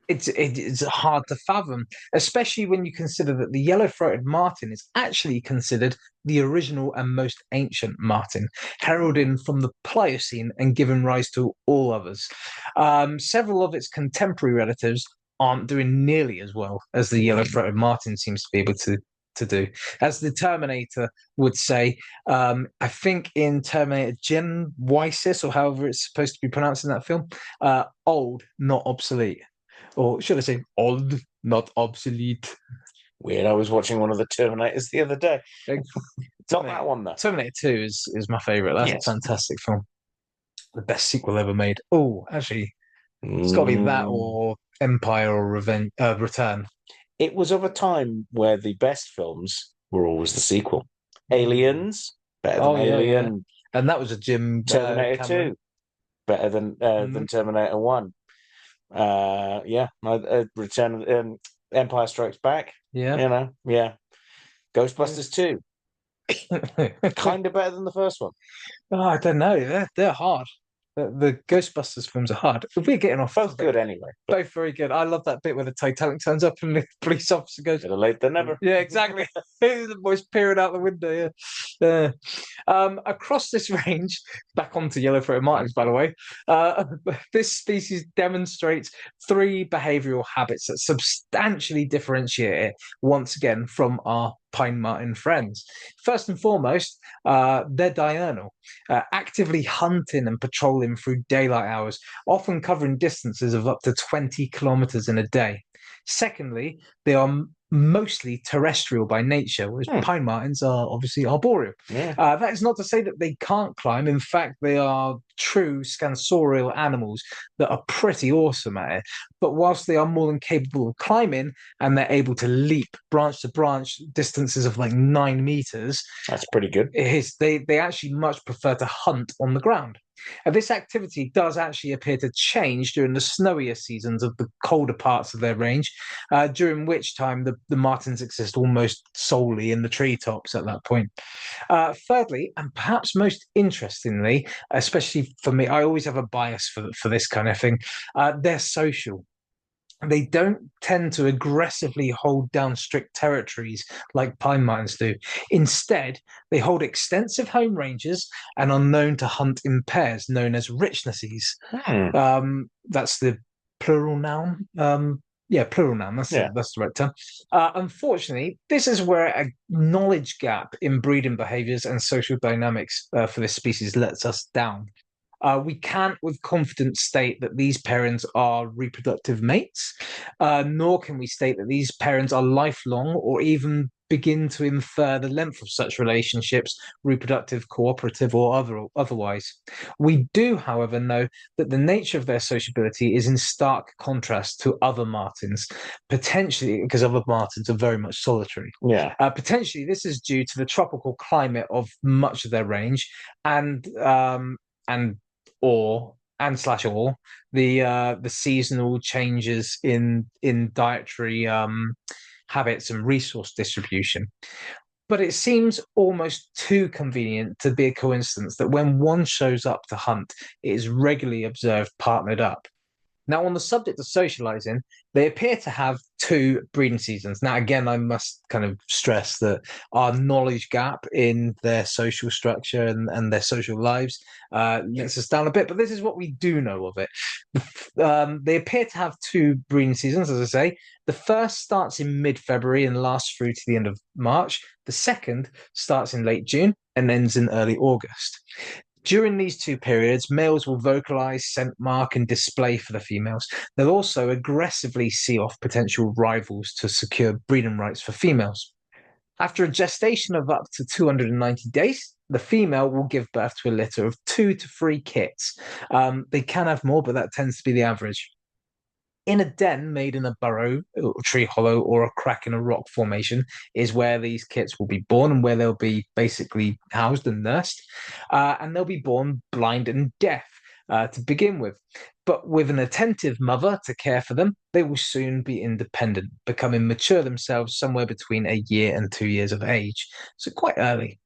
it's hard to fathom, especially when you consider that the yellow-throated marten is actually considered the original and most ancient marten, heralded from the Pliocene and given rise to all others. Several of its contemporary relatives aren't doing nearly as well as the yellow-throated marten seems to be able to do. As the Terminator would say, I think in Terminator Genesis, or however it's supposed to be pronounced in that film, old, not obsolete. Or should I say old, not obsolete? Weird. I was watching one of the Terminators the other day. Not that one, though. Terminator 2 is my favourite. That's a fantastic film. The best sequel ever made. Oh, actually, it's got to be that or Empire or Return. It was of a time where the best films were always the sequel. Aliens, better than Alien. And that was a Jim Terminator 2, better than Terminator 1. Return Empire Strikes Back. Yeah. Yeah. Ghostbusters 2, kind of better than the first one. Oh, I don't know. They're hard. The Ghostbusters films are hard. If we're getting off Both topic, good anyway. But both very good. I love that bit where the Titanic turns up and the police officer goes, better late than never. yeah, exactly. The boys peering out the window. Yeah. Across this range, back onto yellow-throated martins, by the way, this species demonstrates three behavioural habits that substantially differentiate it once again from our pine marten friends. First and foremost, they're diurnal, actively hunting and patrolling through daylight hours, often covering distances of up to 20 kilometers in a day. Secondly, they are mostly terrestrial by nature, whereas pine martens are obviously arboreal. Yeah. That is not to say that they can't climb. In fact, they are true scansorial animals that are pretty awesome at it. But whilst they are more than capable of climbing and they're able to leap branch to branch distances of like 9 meters, That's pretty good. it is they actually much prefer to hunt on the ground. And this activity does actually appear to change during the snowier seasons of the colder parts of their range, during which time the martens exist almost solely in the treetops at that point. Thirdly, and perhaps most interestingly, especially for me, I always have a bias for this kind of thing, they're social. They don't tend to aggressively hold down strict territories like pine martens do. Instead, they hold extensive home ranges and are known to hunt in pairs, known as richnesses. That's the plural noun. Yeah, plural noun. That's the right term. Unfortunately, this is where a knowledge gap in breeding behaviors and social dynamics for this species lets us down. We can't with confidence state that these parents are reproductive mates, nor can we state that these parents are lifelong or even begin to infer the length of such relationships, reproductive, cooperative, or otherwise. We do, however, know that the nature of their sociability is in stark contrast to other martens, potentially because other martens are very much solitary. Yeah. Potentially, this is due to the tropical climate of much of their range and the seasonal changes in dietary habits and resource distribution. But it seems almost too convenient to be a coincidence that when one shows up to hunt, it is regularly observed partnered up. Now, on the subject of socializing, they appear to have two breeding seasons. Now, again, I must kind of stress that our knowledge gap in their social structure and their social lives lets us down a bit, but this is what we do know of it. They appear to have two breeding seasons, as I say. The first starts in mid-February and lasts through to the end of March. The second starts in late June and ends in early August. During these two periods, males will vocalize, scent mark, and display for the females. They'll also aggressively see off potential rivals to secure breeding rights for females. After a gestation of up to 290 days, the female will give birth to a litter of 2 to 3 kits. They can have more, but that tends to be the average. In a den made in a burrow, or tree hollow, or a crack in a rock formation is where these kits will be born and where they'll be basically housed and nursed. And they'll be born blind and deaf to begin with. But with an attentive mother to care for them, they will soon be independent, becoming mature themselves somewhere between 1 year and 2 years of age. So quite early.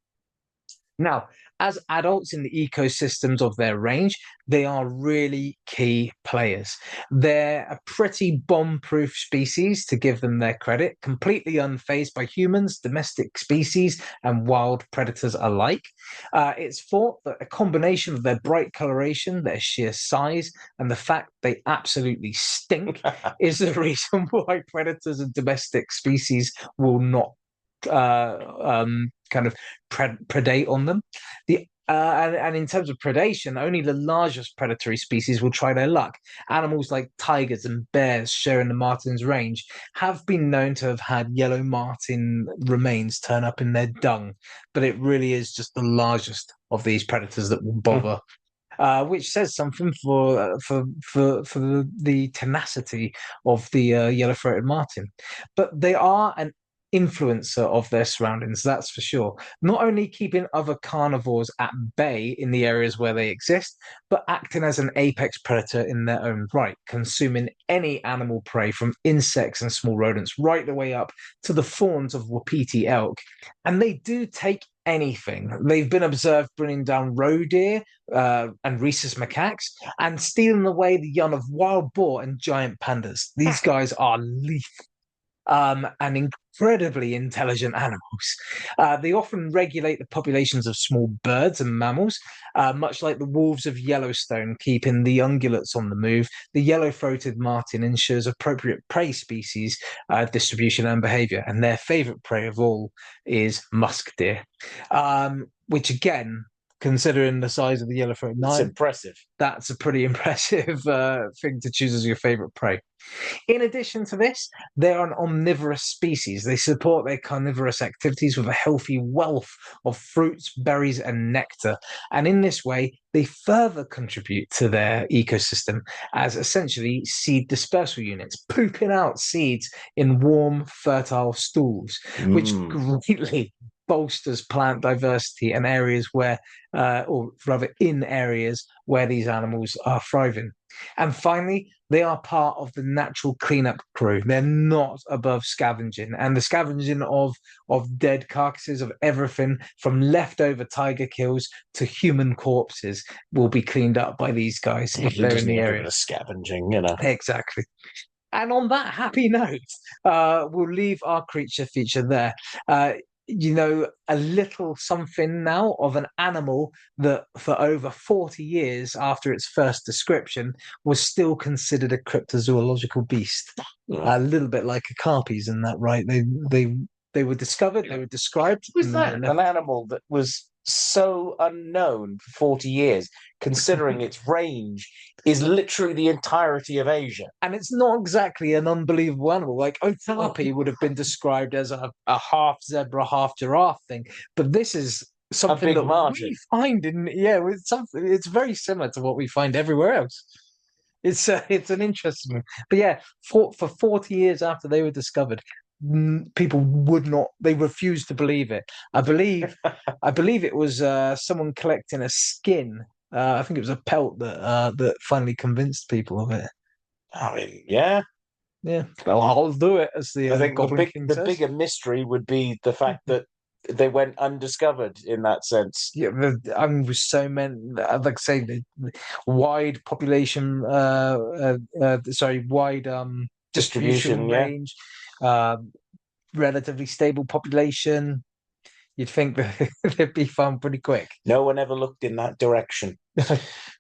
Now, as adults in the ecosystems of their range, they are really key players. They're a pretty bomb-proof species, to give them their credit, completely unfazed by humans, domestic species, and wild predators alike. It's thought that a combination of their bright coloration, their sheer size, and the fact they absolutely stink is the reason why predators and domestic species will not kind of predate on them. And in terms of predation, only the largest predatory species will try their luck. Animals like tigers and bears sharing the marten's range have been known to have had yellow marten remains turn up in their dung, but it really is just the largest of these predators that will bother. Which says something for the tenacity of the yellow-throated marten. But they are an influencer of their surroundings, that's for sure. Not only keeping other carnivores at bay in the areas where they exist, but acting as an apex predator in their own right, consuming any animal prey from insects and small rodents right the way up to the fawns of wapiti elk. And they do take anything. They've been observed bringing down roe deer and rhesus macaques and stealing away the young of wild boar and giant pandas. These guys are lethal and incredibly intelligent animals. They often regulate the populations of small birds and mammals, much like the wolves of Yellowstone, keeping the ungulates on the move. The yellow-throated marten ensures appropriate prey species distribution and behavior, and their favorite prey of all is musk deer, which again, considering the size of the yellow-throated It's marten, impressive. that's a pretty impressive thing to choose as your favorite prey. In addition to this, they're an omnivorous species. They support their carnivorous activities with a healthy wealth of fruits, berries, and nectar. And in this way, they further contribute to their ecosystem as essentially seed dispersal units, pooping out seeds in warm, fertile stools, which greatly bolsters plant diversity and areas where, or rather in areas where these animals are thriving. And finally, they are part of the natural cleanup crew. They're not above scavenging, and the scavenging of dead carcasses of everything from leftover tiger kills to human corpses will be cleaned up by these guys if they're in the area. Scavenging, you know. Exactly. And on that happy note, we'll leave our creature feature there. A little something now of an animal that for over 40 years after its first description was still considered a cryptozoological beast. A little bit like a carpies in that, right? They were discovered, they were described. Was that an animal that was so unknown for 40 years, considering its range is literally the entirety of Asia? And it's not exactly an unbelievable animal. Like Okapi would have been described as a half zebra, half giraffe thing, but this is something that margin. we find it's something. It's very similar to what we find everywhere else. It's an interesting, but yeah, for 40 years after they were discovered, people would not. They refused to believe it. I believe it was someone collecting a skin. I think it was a pelt that finally convinced people of it. I mean, yeah. Well, I'll do it. As I think Goblin King the says. bigger mystery would be the fact that they went undiscovered in that sense. Yeah, with so many, like I say, the wide population, wide distribution range, relatively stable population. You'd think that they'd be found pretty quick. No one ever looked in that direction.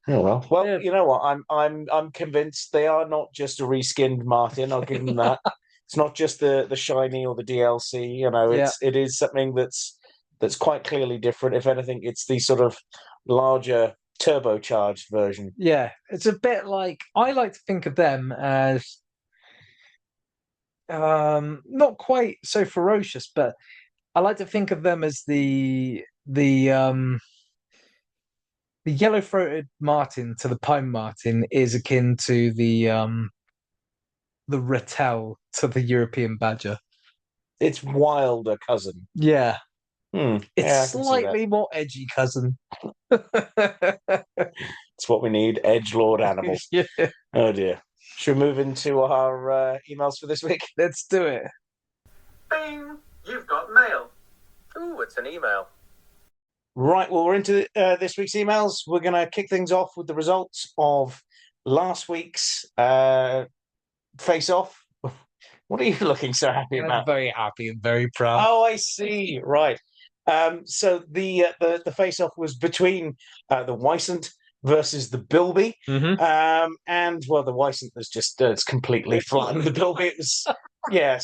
Oh well. Well, yeah. You know what? I'm convinced they are not just a reskinned Marten. I'll give them that. It's not just the shiny or the DLC. You know, it is something that's quite clearly different. If anything, it's the sort of larger turbocharged version. Yeah, it's a bit like, I like to think of them as not quite so ferocious, but I like to think of them as the yellow-throated marten to the pine marten is akin to the ratel to the European badger. It's wilder cousin. Yeah. It's slightly more edgy cousin. It's what we need, edgelord animals. Yeah. Oh dear. Should we move into our emails for this week? Let's do it. Bing! You've got mail. Ooh, it's an email. Right, well, we're into this week's emails. We're going to kick things off with the results of last week's face-off. What are you looking so happy about? I'm very happy and very proud. Oh, I see. Right. So the face-off was between the Weissant versus the Bilby. Mm-hmm. And, well, the Weissant was just it's completely flattened the Bilby. It was,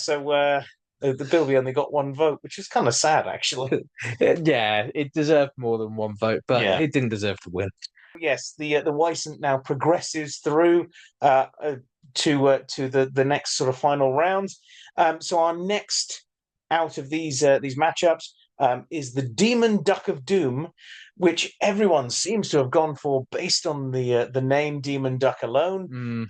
so... the Bilby only got one vote, which is kind of sad, actually. Yeah, it deserved more than one vote, but it didn't deserve to win. Yes, the Weissant now progresses through to the next sort of final rounds. So our next out of these matchups is the Demon Duck of Doom, which everyone seems to have gone for based on the name Demon Duck alone,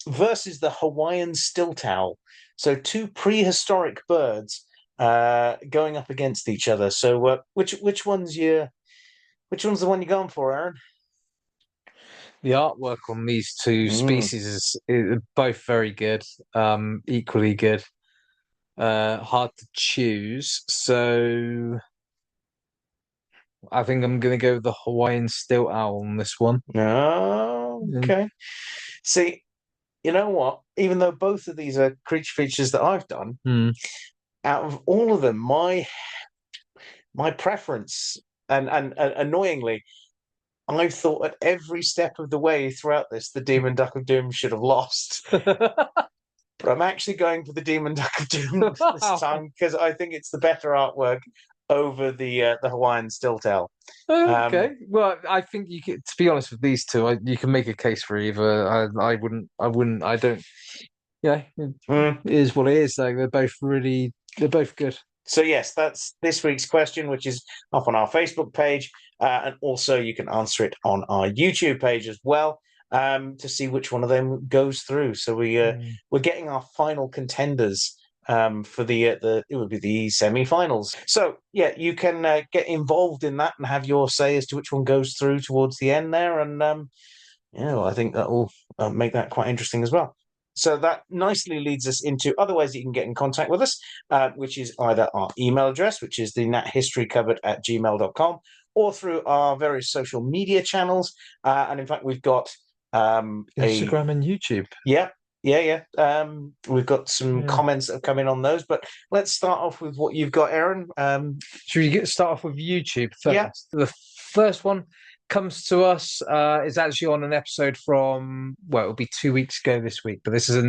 versus the Hawaiian Stilt Owl. So two prehistoric birds going up against each other. So, which one's the one you're going for, Aaron? The artwork on these two species is both very good, equally good. Hard to choose, so I think I'm going to go with the Hawaiian stilt owl on this one. Oh, okay. See, you know what? Even though both of these are creature features that I've done, out of all of them, my preference, and annoyingly, I thought at every step of the way throughout this, the Demon Duck of Doom should have lost. But I'm actually going for the Demon Duck of Doom this time because I think it's the better artwork over the Hawaiian stilt owl. Okay, well, I think you could, to be honest with these two, you can make a case for either. I don't. Yeah, it is what it is. Like they're both good. So yes, that's this week's question, which is up on our Facebook page, and also you can answer it on our YouTube page as well. To see which one of them goes through. So we're getting our final contenders for it would be the semi-finals. So yeah, you can get involved in that and have your say as to which one goes through towards the end there, and I think that will make that quite interesting as well. So that nicely leads us into other ways that you can get in contact with us, which is either our email address, which is the nathistorykupboard@gmail.com, or through our various social media channels. And in fact, we've got Instagram and YouTube. Yeah. We've got some comments that have come in on those, but let's start off with what you've got, Aaron. Should we start off with YouTube first? Yeah. The first one comes to us is actually on an episode from, well, it'll be 2 weeks ago this week, but this is a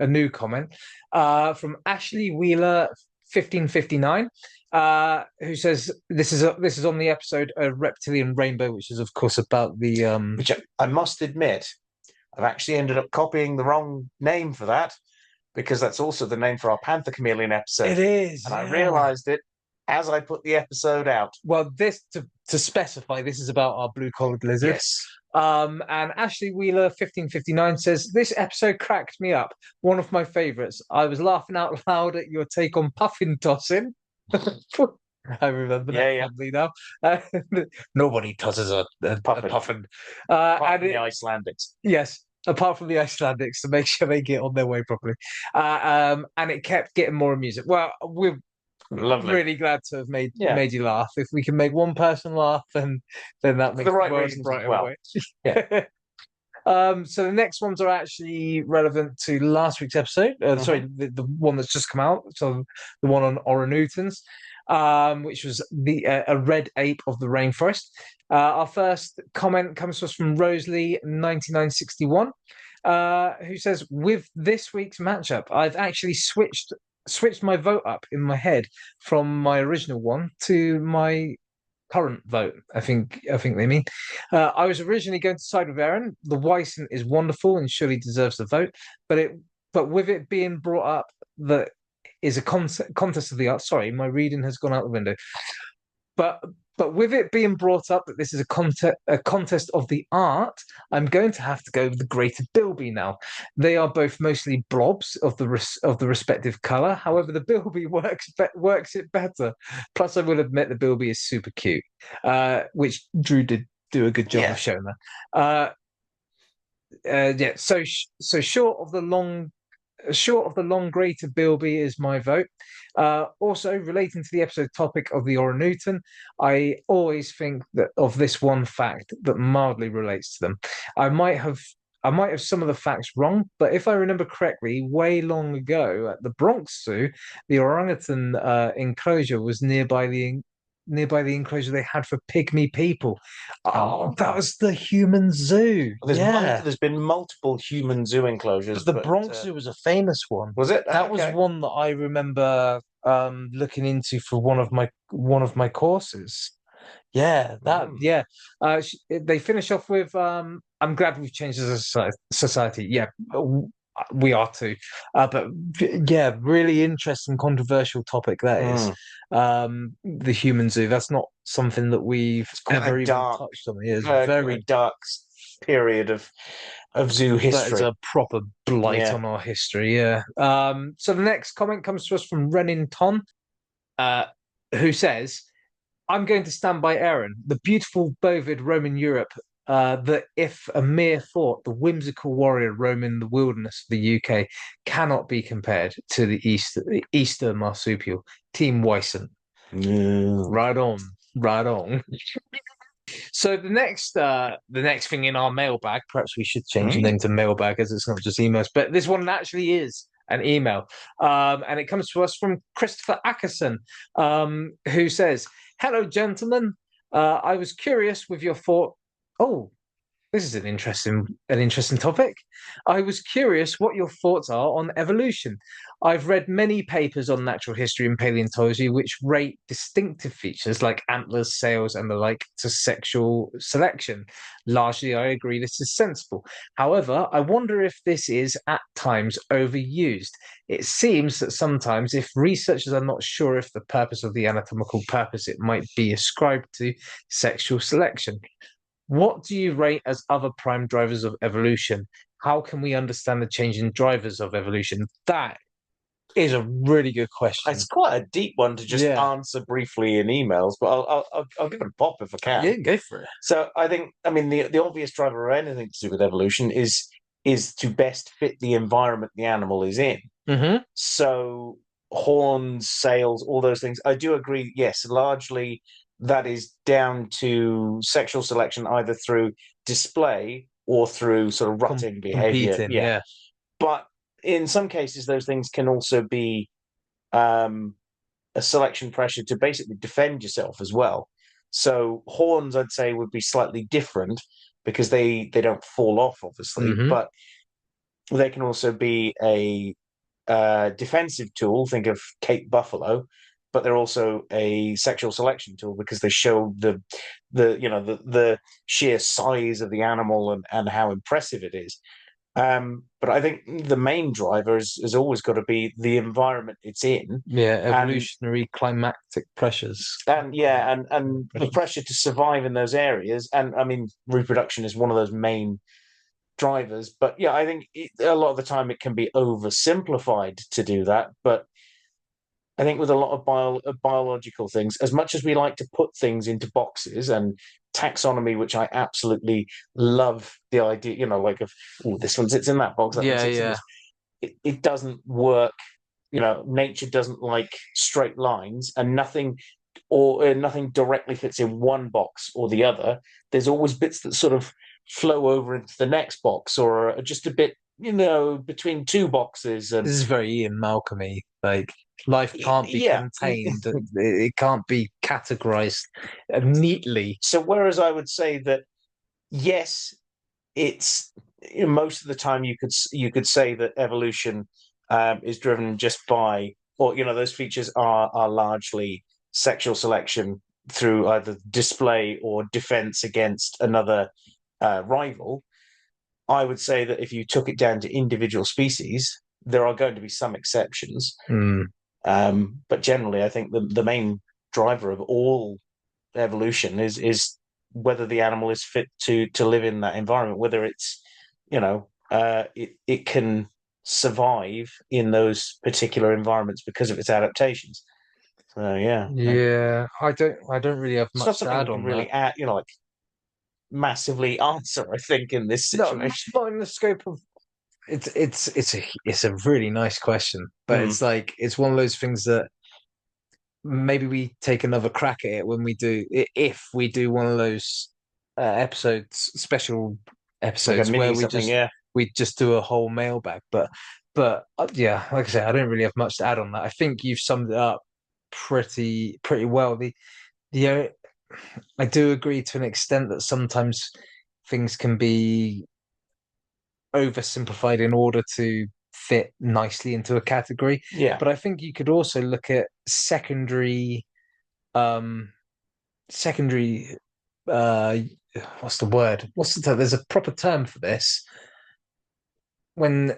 new comment from Ashley Wheeler 1559. Who says this is on the episode A Reptilian Rainbow, which is of course about the which I must admit I've actually ended up copying the wrong name for that, because that's also the name for our Panther Chameleon episode. It is, and I realized it as I put the episode out. Well, this to specify, this is about our blue-collared lizard. Yes. And Ashley Wheeler 1559 says this episode cracked me up, one of my favorites. I was laughing out loud at your take on puffin tossing. I remember that fondly now. Nobody tosses a puffin. Apart from the Icelandics. Yes, apart from the Icelandics, to make sure they get on their way properly. And it kept getting more amusing. Well, we're really glad to have made you laugh. If we can make one person laugh, then that makes the right world reasons brighter as well. way. Yeah. So the next ones are actually relevant to last week's episode. Sorry, the one that's just come out. So the one on orangutans, which was a red ape of the rainforest. Our first comment comes to us from Rosalie 9961, who says, with this week's matchup, I've actually switched my vote up in my head from my original one to my current vote. I think they mean. I was originally going to side with Aaron. The Wyson is wonderful and surely deserves the vote, but with it being brought up that is a contest of the art. Sorry, my reading has gone out the window. But with it being brought up that this is a contest of the art, I'm going to have to go with the greater bilby now. They are both mostly blobs of the respective colour. However, the bilby works it better. Plus, I will admit the bilby is super cute, which Drew did do a good job of showing that. So short of the long greater bilby is my vote. Also, relating to the episode topic of the orangutan, I always think that of this one fact that mildly relates to them. I might have some of the facts wrong, but if I remember correctly, way long ago at the Bronx Zoo, the orangutan enclosure was nearby the enclosure they had for pygmy people. Oh, that was the human zoo. There's been multiple human zoo enclosures. The Bronx Zoo was a famous one. Was it? That was one that I remember looking into for one of my courses. They finish off with I'm glad we've changed as a society. Yeah, we are too. But yeah, really interesting, controversial topic that is. The human zoo. That's not something that we've ever even touched on. It's very dark period of zoo history. That is a proper blight on our history. Yeah. So the next comment comes to us from Renin Ton. who says, I'm going to stand by Aaron, the beautiful bovid Roman Europe, that if a mere thought, the whimsical warrior roaming the wilderness of the UK cannot be compared to the Easter marsupial. Team Wyson. Right on, right on. So the next thing in our mailbag, perhaps we should change the name to mailbag as it's not just emails, but this one actually is an email. And it comes to us from Christopher Ackerson, who says, hello, gentlemen. I was curious with your thought. Oh, this is an interesting topic. I was curious what your thoughts are on evolution. I've read many papers on natural history and paleontology which rate distinctive features like antlers, sails, and the like to sexual selection. Largely, I agree this is sensible. However, I wonder if this is at times overused. It seems that sometimes, if researchers are not sure if the purpose of the anatomical purpose, it might be ascribed to sexual selection. What do you rate as other prime drivers of evolution? How can we understand the change in drivers of evolution? That is a really good question. It's quite a deep one to just answer briefly in emails, but I'll give it a pop if I can. Yeah, go for it. So I mean, the obvious driver of anything to do with evolution is to best fit the environment the animal is in. Mm-hmm. So horns, sails, all those things. I do agree. Yes, largely that is down to sexual selection, either through display or through sort of rutting behavior. Yeah. But in some cases, those things can also be a selection pressure to basically defend yourself as well. So horns, I'd say, would be slightly different because they don't fall off, obviously, but they can also be a defensive tool. Think of Cape buffalo, but they're also a sexual selection tool because they show the sheer size of the animal and how impressive it is. But I think the main driver has always got to be the environment it's in. Yeah, evolutionary climactic pressures. And the pressure to survive in those areas. And I mean, reproduction is one of those main drivers. But yeah, I think a lot of the time it can be oversimplified to do that. But I think with a lot of biological things, as much as we like to put things into boxes and taxonomy, which I absolutely love the idea, like this one sits in that box. That one sits in this. It doesn't work. Nature doesn't like straight lines, and nothing directly fits in one box or the other. There's always bits that sort of flow over into the next box, or just a bit, between two boxes. And this is very Ian Malcolm-y. Like, life can't be contained. It can't be categorized neatly. So whereas I would say that, yes, it's most of the time you could say that evolution is driven just by, or those features are largely sexual selection through either display or defense against another rival. I would say that if you took it down to individual species, there are going to be some exceptions. But generally, I think the main driver of all evolution is whether the animal is fit to live in that environment, whether it's, it can survive in those particular environments because of its adaptations. So yeah. I don't really have much to add on really that. Like massively answer, I think, in this situation. Not in the scope of. It's a really nice question, but it's like it's one of those things that maybe we take another crack at it when we do, if we do one of those special episodes like where we just do a whole mailbag. But yeah, like I say, I don't really have much to add on that. I think you've summed it up pretty well. I do agree to an extent that sometimes things can be oversimplified in order to fit nicely into a category. Yeah. But I think you could also look at secondary what's the word? There's a proper term for this. When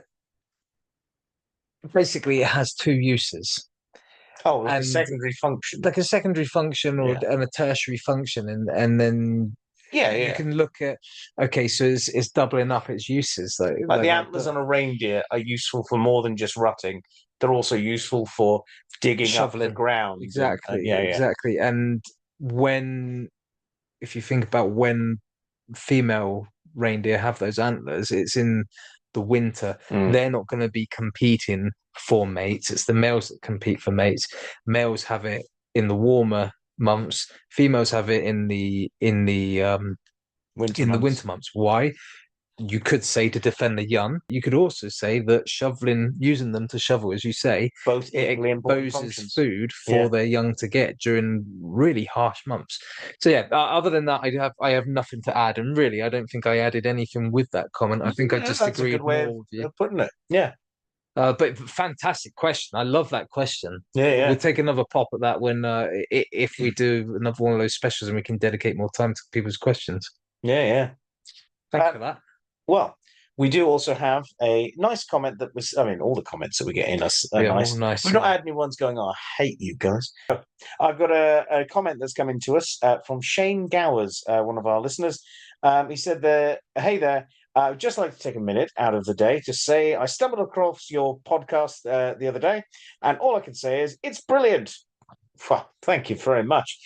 basically it has two uses. Oh, like a secondary function. Like a secondary function and a tertiary function, and then you can look at, so it's doubling up its uses. Like the antlers on a reindeer are useful for more than just rutting. they're also useful for digging up the Shoveling. ground. Exactly, Yeah. exactly. And if you think about when female reindeer have those antlers, it's in the winter. They're not going to be competing for mates. It's the males that compete for mates. Males have it in the warmer months. Females have it in the winter months. Why? You could say to defend the young. You could also say that using them to shovel, as you say, Both it equally important exposes functions. food for their young to get during really harsh months. So yeah, other than that, I have nothing to add, and really, I don't think I added anything with that comment. I think I just that's agreed a good way more with you. of putting it. Yeah. But fantastic question. I love that question. Yeah. We'll take another pop at that when if we do another one of those specials and we can dedicate more time to people's questions. Yeah. Thanks for that. Well, we do also have a nice comment that was, all the comments that we get in are nice. Nice. We've not had any ones going, oh, I hate you guys. I've got a comment that's coming to us from Shane Gowers, one of our listeners. He said, hey there, I'd just like to take a minute out of the day to say I stumbled across your podcast the other day, and all I can say is it's brilliant. Well, thank you very much.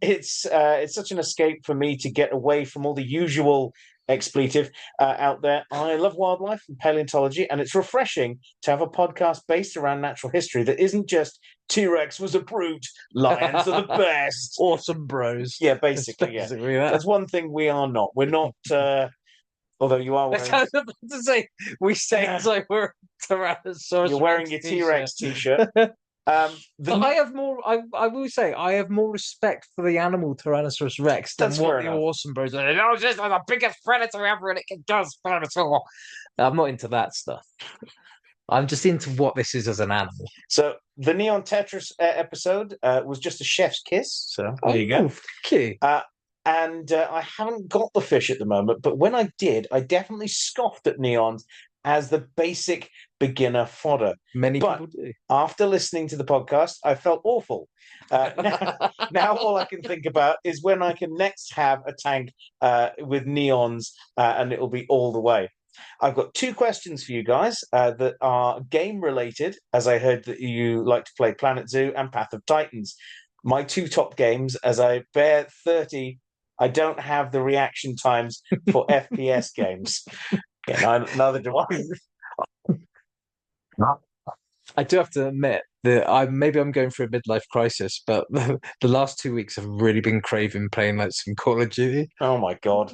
It's such an escape for me to get away from all the usual expletive out there. I love wildlife and paleontology, and it's refreshing to have a podcast based around natural history that isn't just T-Rex was a brute, lions are the best. Awesome bros. Yeah, basically, yeah. That's one thing we are not. We're not, although you are wearing... I was about to say, we say it's like we're Tyrannosaurus. You're wearing your T-Rex t-shirt. I have more. I will say I have more respect for the animal Tyrannosaurus Rex than what the Awesome Bros are. Oh, this is the biggest predator ever, and it can kill predator. I'm not into that stuff. I'm just into what this is as an animal. So the Neon Tetris episode was just a chef's kiss. So there you go. Okay. And I haven't got the fish at the moment, but when I did, I definitely scoffed at Neons as the basic beginner fodder. Many people do. After listening to the podcast, I felt awful. Now all I can think about is when I can next have a tank with neons, and it'll be all the way. I've got two questions for you guys that are game related, as I heard that you like to play Planet Zoo and Path of Titans. My two top games, as I bear 30, I don't have the reaction times for FPS games. Yeah, neither do I. I do have to admit that maybe I'm going through a midlife crisis, but the last 2 weeks have really been craving playing like some Call of Duty. Oh my god!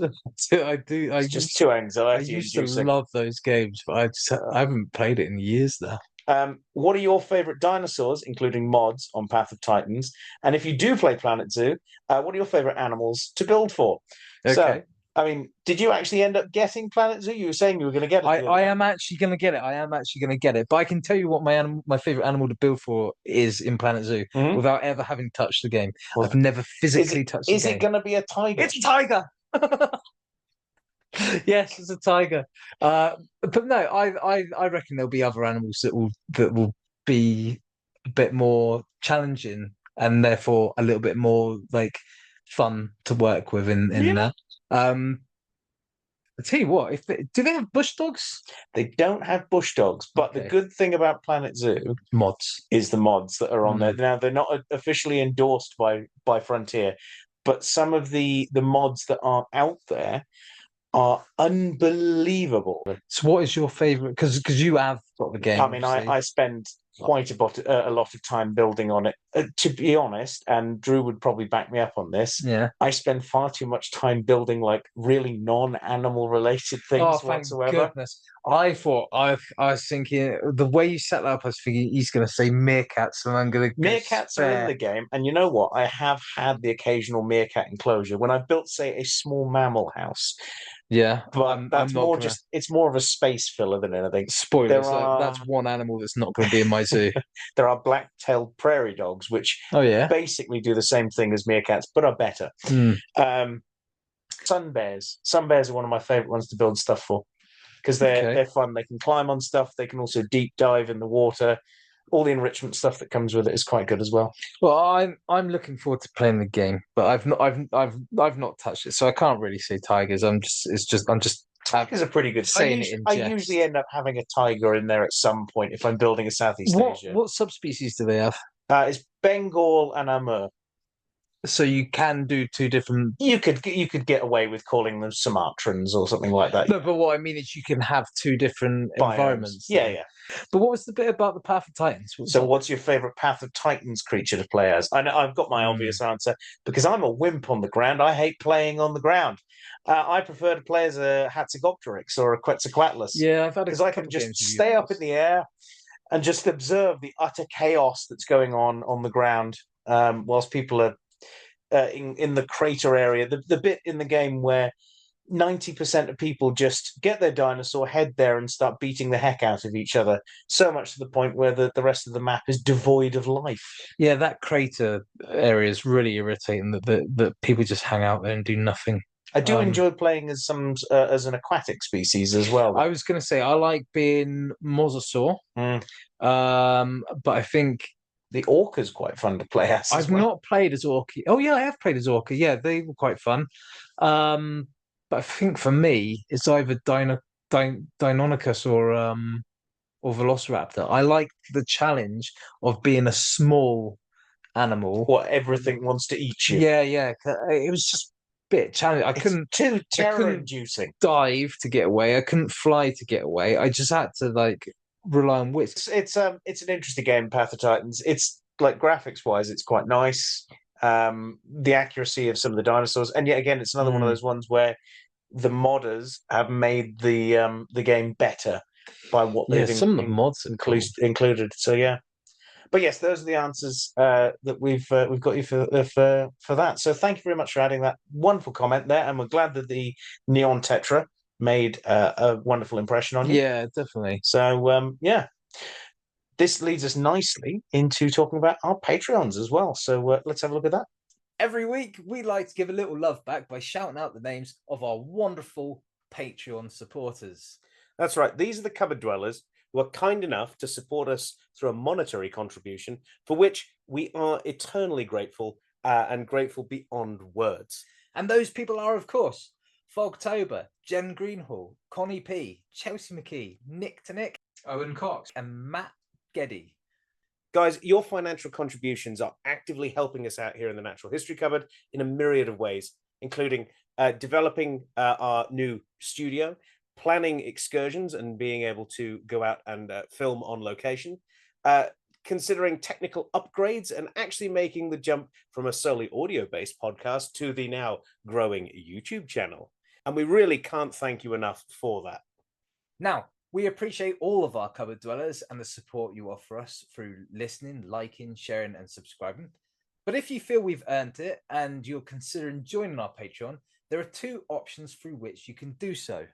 I do. It's just too anxiety. I used to love those games, but I haven't played it in years now. What are your favorite dinosaurs, including mods on Path of Titans? And if you do play Planet Zoo, what are your favorite animals to build for? Okay. So, did you actually end up getting Planet Zoo? You were saying you were going to get it. I am actually going to get it. But I can tell you what my favorite animal to build for is in Planet Zoo without ever having touched the game. I've never physically touched the game. Is it going to be a tiger? It's a tiger! Yes, it's a tiger. But no, I reckon there'll be other animals that will be a bit more challenging and therefore a little bit more like fun to work with in that. I tell you what, do they have bush dogs? They don't have bush dogs, but the good thing about Planet Zoo is the mods that are on there. Now they're not officially endorsed by Frontier, but some of the mods that are out there are unbelievable. So what is your favorite? Because you have got the game. I spend quite a lot of time building on it. To be honest, and Drew would probably back me up on this. Yeah, I spend far too much time building like really non-animal related things whatsoever. Thank goodness. I was thinking the way you set that up. I was thinking he's going to say meerkats, and I'm going to meerkats are in the game. And you know what? I have had the occasional meerkat enclosure when I've built, say, a small mammal house. Yeah, but that's it's more of a space filler than anything. Spoilers, that's one animal that's not going to be in my zoo. There are black-tailed prairie dogs, which basically do the same thing as meerkats, but are better. Sun bears. Sun bears are one of my favorite ones to build stuff for because they're fun. They can climb on stuff. They can also deep dive in the water. All the enrichment stuff that comes with it is quite good as well. Well, I'm looking forward to playing the game, but I've not touched it, so I can't really say tigers. I'm just Tigers are pretty good. saying it in I jest. usually end up having a tiger in there at some point if I'm building a Southeast Asia. What subspecies do they have? It's Bengal and Amur. So you can do two different. You could get away with calling them Sumatrans or something like that. No, but what I mean is you can have two different Biomes. environments. Yeah, there. yeah. But what was the bit about the Path of Titans? What's your favourite Path of Titans creature to play as? I know I've got my obvious answer because I'm a wimp on the ground. I hate playing on the ground. I prefer to play as a Hatzegopteryx or a Quetzalcoatlus. Yeah, I've had because I can just stay up in the air and just observe the utter chaos that's going on the ground whilst people are in the crater area. The bit in the game where 90% of people just get their dinosaur, head there, and start beating the heck out of each other. So much to the point where the rest of the map is devoid of life. Yeah, that crater area is really irritating. That people just hang out there and do nothing. I do enjoy playing as an aquatic species as well. I was going to say I like being mosasaur, but I think the orca's quite fun to play as. I've not played as orca. Oh yeah, I have played as orca. Yeah, they were quite fun. But I think for me, it's either Deinonychus or Velociraptor. I like the challenge of being a small animal. What, everything wants to eat you? Yeah, yeah. It was just a bit challenging. Too terror-inducing. Dive to get away. I couldn't fly to get away. I just had to rely on wits. It's an interesting game, Path of Titans. It's like graphics-wise, it's quite nice. The accuracy of some of the dinosaurs, and yet again, it's another one of those ones where the modders have made the game better by what they've some of the mods included. So yeah, but yes, those are the answers that we've got you for that. So thank you very much for adding that wonderful comment there, and we're glad that the Neon Tetra made a wonderful impression on you. Yeah, definitely. So yeah. This leads us nicely into talking about our Patreons as well. So let's have a look at that. Every week, we like to give a little love back by shouting out the names of our wonderful Patreon supporters. That's right. These are the cupboard dwellers who are kind enough to support us through a monetary contribution, for which we are eternally grateful and grateful beyond words. And those people are, of course, Fogtober, Jen Greenhall, Connie P, Chelsea McKee, Nick to Nick, Owen Cox, and Matt Geddy. Guys, your financial contributions are actively helping us out here in the Natural History Cupboard in a myriad of ways, including developing our new studio, planning excursions and being able to go out and film on location, considering technical upgrades and actually making the jump from a solely audio-based podcast to the now growing YouTube channel. And we really can't thank you enough for that. Now, we appreciate all of our cupboard dwellers and the support you offer us through listening, liking, sharing, and subscribing. But if you feel we've earned it and you're considering joining our Patreon, there are two options through which you can do so.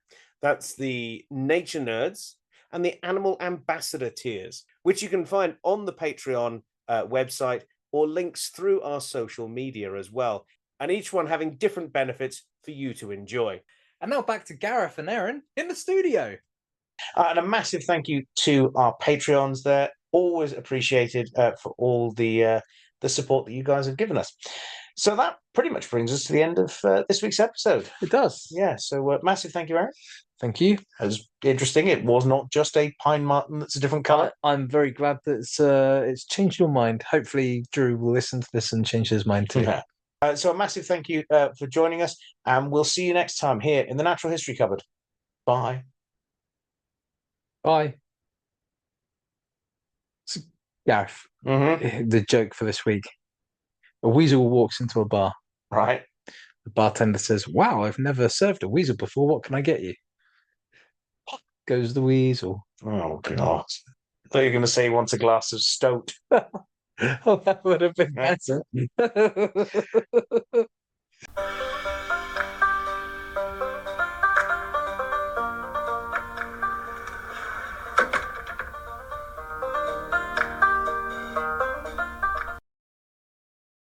That's the Nature Nerds and the Animal Ambassador tiers, which you can find on the Patreon website or links through our social media as well. And each one having different benefits for you to enjoy. And now back to Gareth and Erin in the studio. And a massive thank you to our Patreons there. Always appreciated for all the support that you guys have given us. So that pretty much brings us to the end of this week's episode. It does. Yeah, so massive thank you, Aaron. Thank you. It was interesting. It was not just a pine marten that's a different colour. I'm very glad that it's changed your mind. Hopefully Drew will listen to this and change his mind too. Yeah. So a massive thank you for joining us, and we'll see you next time here in the Natural History Cupboard. Bye. Bye. So, Gareth, the joke for this week. A weasel walks into a bar. Right. The bartender says, "Wow, I've never served a weasel before. What can I get you?" Goes the weasel. Oh, God. I thought you were going to say he wants a glass of stout. Oh, that would have been better.